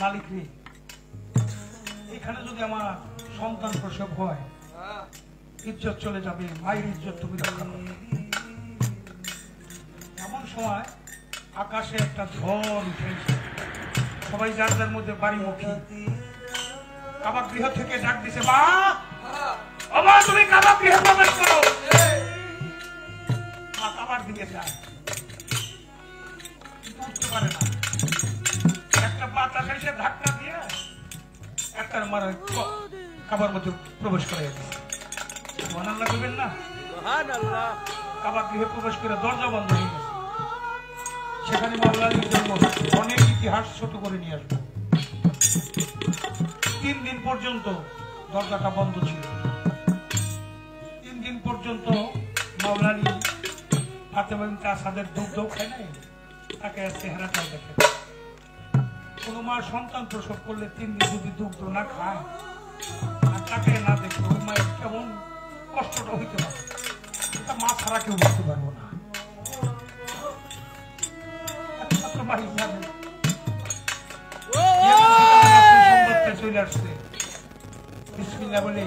মালিক রে, এখানে যদি আমার সন্তান প্রসব হয় ইজ্জত চলে যাবে, মায়ের ইজ্জত তুমি রক্ষা করো। এমন সময় আকাশে একটা ঝড় উঠেছে, সবাই যার যার মধ্যে বাড়িমুখী। কাবা গৃহ থেকে ডাক দিছে, মা ও মা তুমি কাবা গৃহে প্রবেশ করো। মা কাবার দিকে যায়, উঠতে পারে না। একটা বাতাস এসে ধাক্কা দিয়ে একটা মারা কাবার মধ্যে প্রবেশ করে গেছে। সুবহানাল্লাহ বলবেন না? সুবহানাল্লাহ। কাবা গৃহে প্রবেশ করে দরজা বন্ধ হয়ে গেছে। সেখানে মাওলা আলীর জন্ম। অনেক ইতিহাস ছোট করে নিয়ে আসবো। 3 দিন পর্যন্ত দরজাটা বন্ধ ছিল। 3 দিন পর্যন্ত মাওলা আলী ফাতেমা বিনতে আসাদের দুগ্ধ খায় নাই, তাকে চেহারাটাও দেখে। কোন মা সন্তান প্রসব করলে 3 দিন যদি দুগ্ধ না খায় আর তাকে না দেখে, ওই মায়ের কেমন কষ্টটা হইতে পারে, এটা মা ছাড়া কেউ বুঝতে পারবো না। চলে আসছে, বিসমিল্লাহ বলে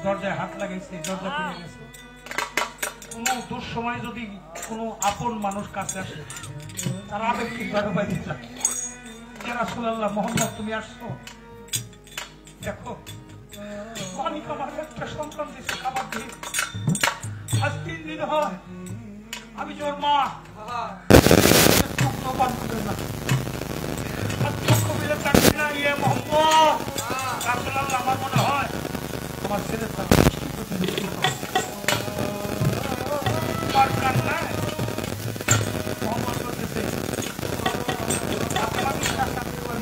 দরজায় হাত লাগাইছে, দরজা খুলে গেছে। কোন দুঃসময় যদি কোনো আপন মানুষ কাছে আসে, তারা আবেগিক ভাবে বাইরে যায়। রাসূলুল্লাহ মুহাম্মদ তুমি আসছো, দেখো মালিক আমার একটা সন্তান দিয়েছে, খাবার দিয়ে আজ 3 দিন হয় আমি জোর মা আমার মনে হয় আমার ছেলে কান্নায় মোহাম্মদ বলতেছে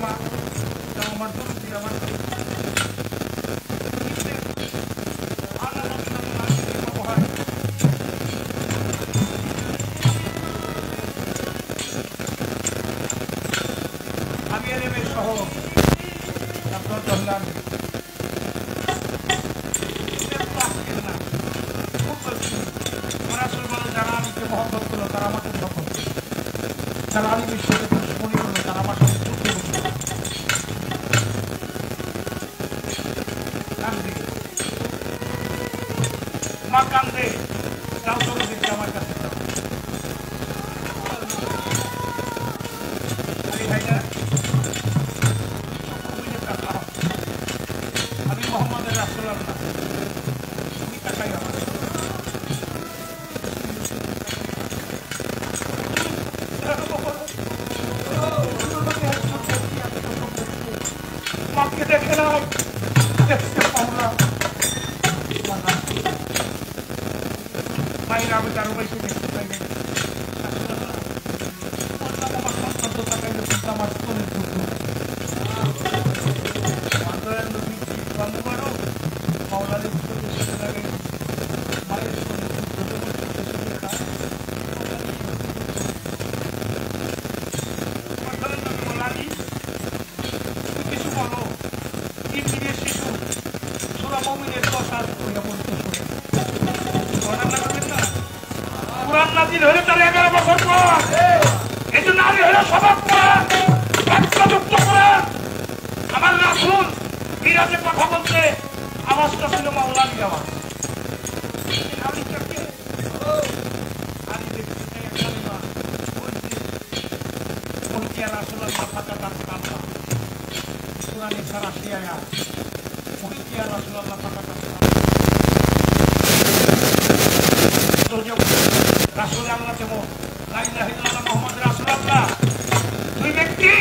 মা আমার দরুদ আমার আমি এলেমে সহ ধরলাম যারা আলীকে মহব্বত করলো তারা আমাকে ধরল, যারা আলী বিশ্বকে দুশ্মনী করলো তারা আমার সাথে যুদ্ধ করলো। কান্দে মা, কান্দে যাও চলে দিচ্ছে আমার কাছে। আমি মোহাম্মদের রাসূলুল্লাহ, তুমি তাকাই আমার মাকে দেখে না, দেখতে পাও না মায়ের আমি কারো বাইকে দেখতে পাই না। আমার সন্তান তো তাকাইল, কিন্তু আমার স্তনের দুঃখ বন্ধ করো। মাওলালির লাগে মায়ের কিছু বলো, 3 দিনের শিশু সূরা মুমিনের 10 আয়াত পড়ে বলতে শোনে। কুরআন নাযিল হলে তার 11 বছর পর, এই জন্য নারী হলো সবক কোরআন, বাক্যযুক্ত কোরআন। আমার রাসূল মিরাজে কথা বলতে আওয়াজটা ছিল মাওলানির আওয়াজ। নুরানি সারা শিয়ায়া মুহিতি আর রাসূলুল্লাহ পাক রাসূল আল্লাহ যেমন লা ইলাহা ইল্লাল্লাহ মুহাম্মদ রাসূলুল্লাহ দুই ব্যক্তি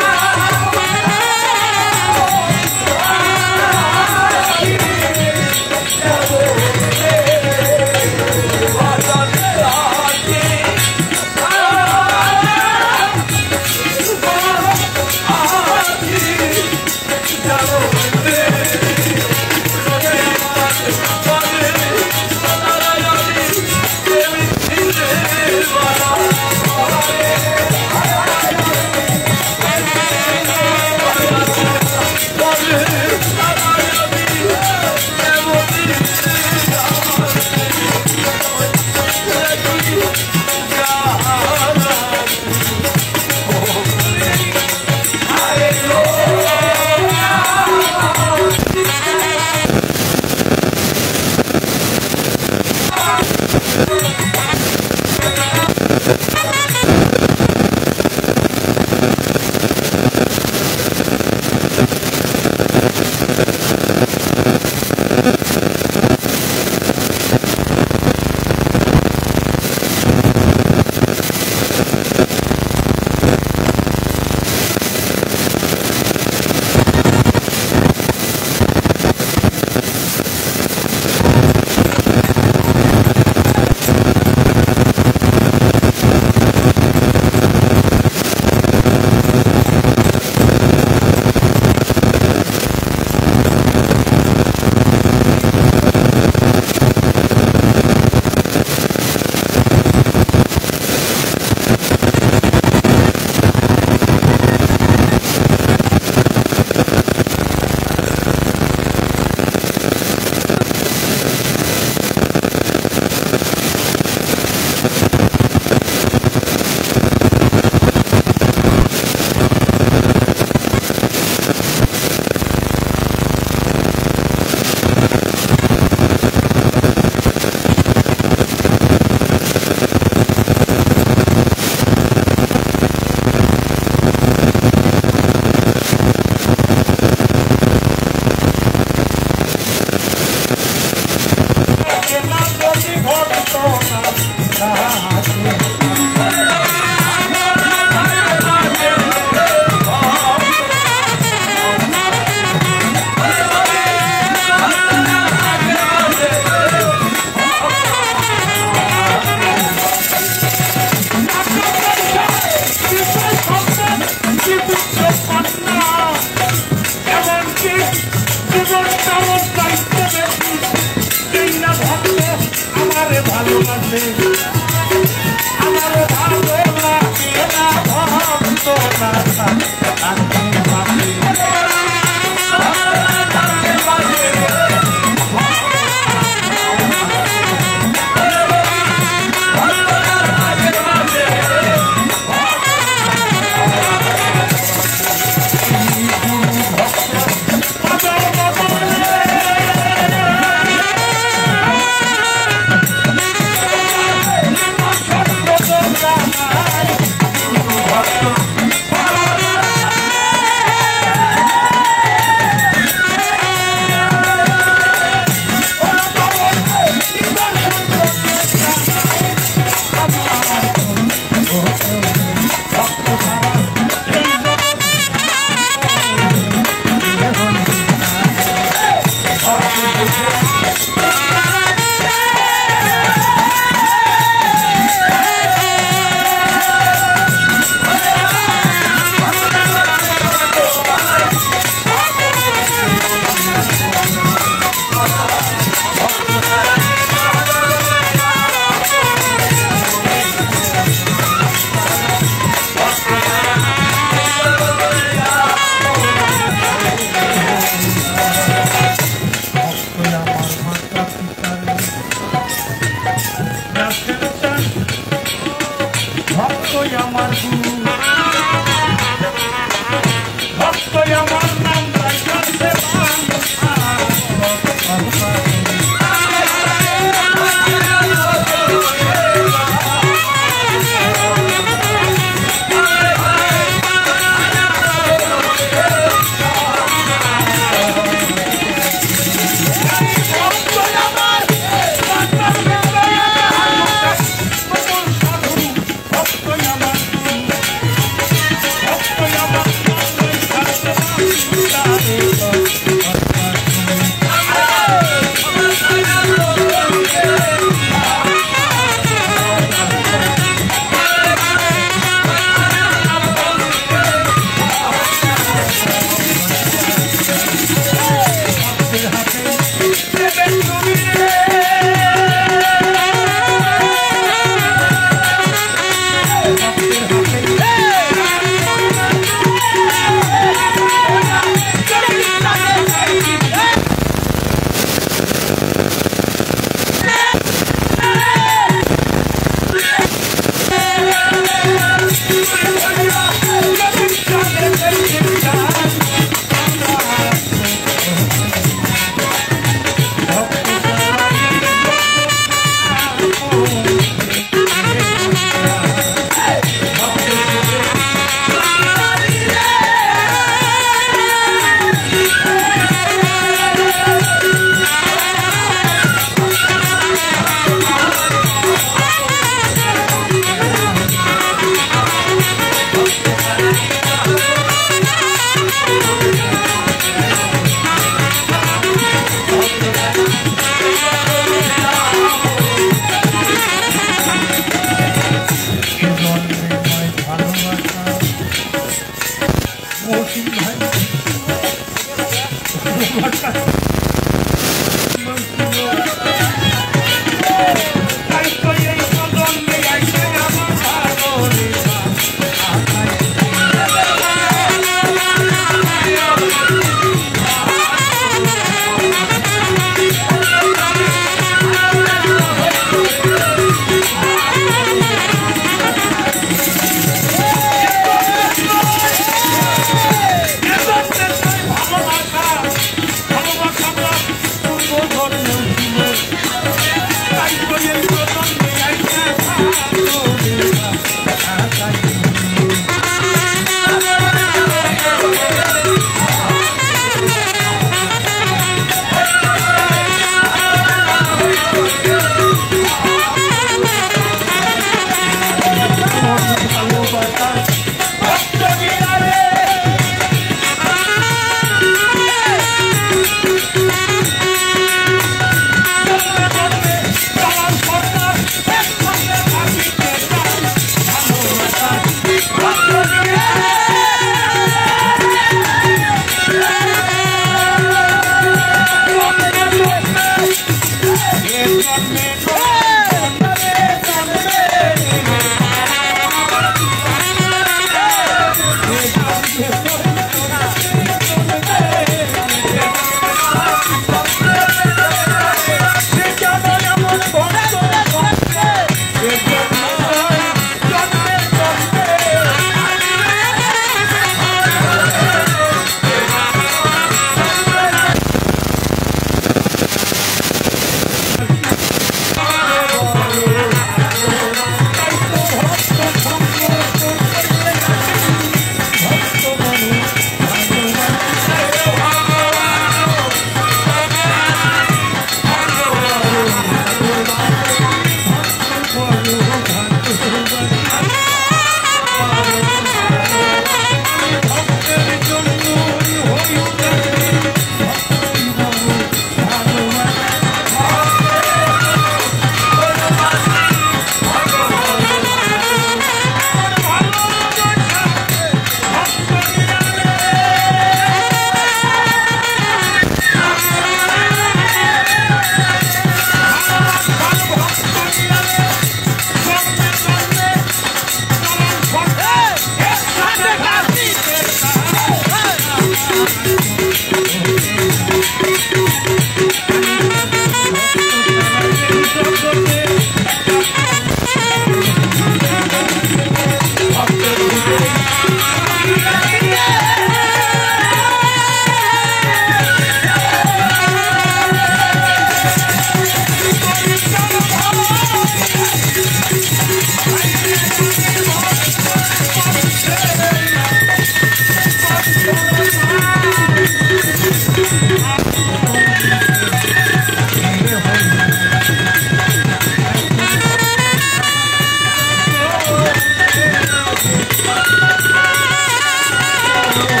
ভালো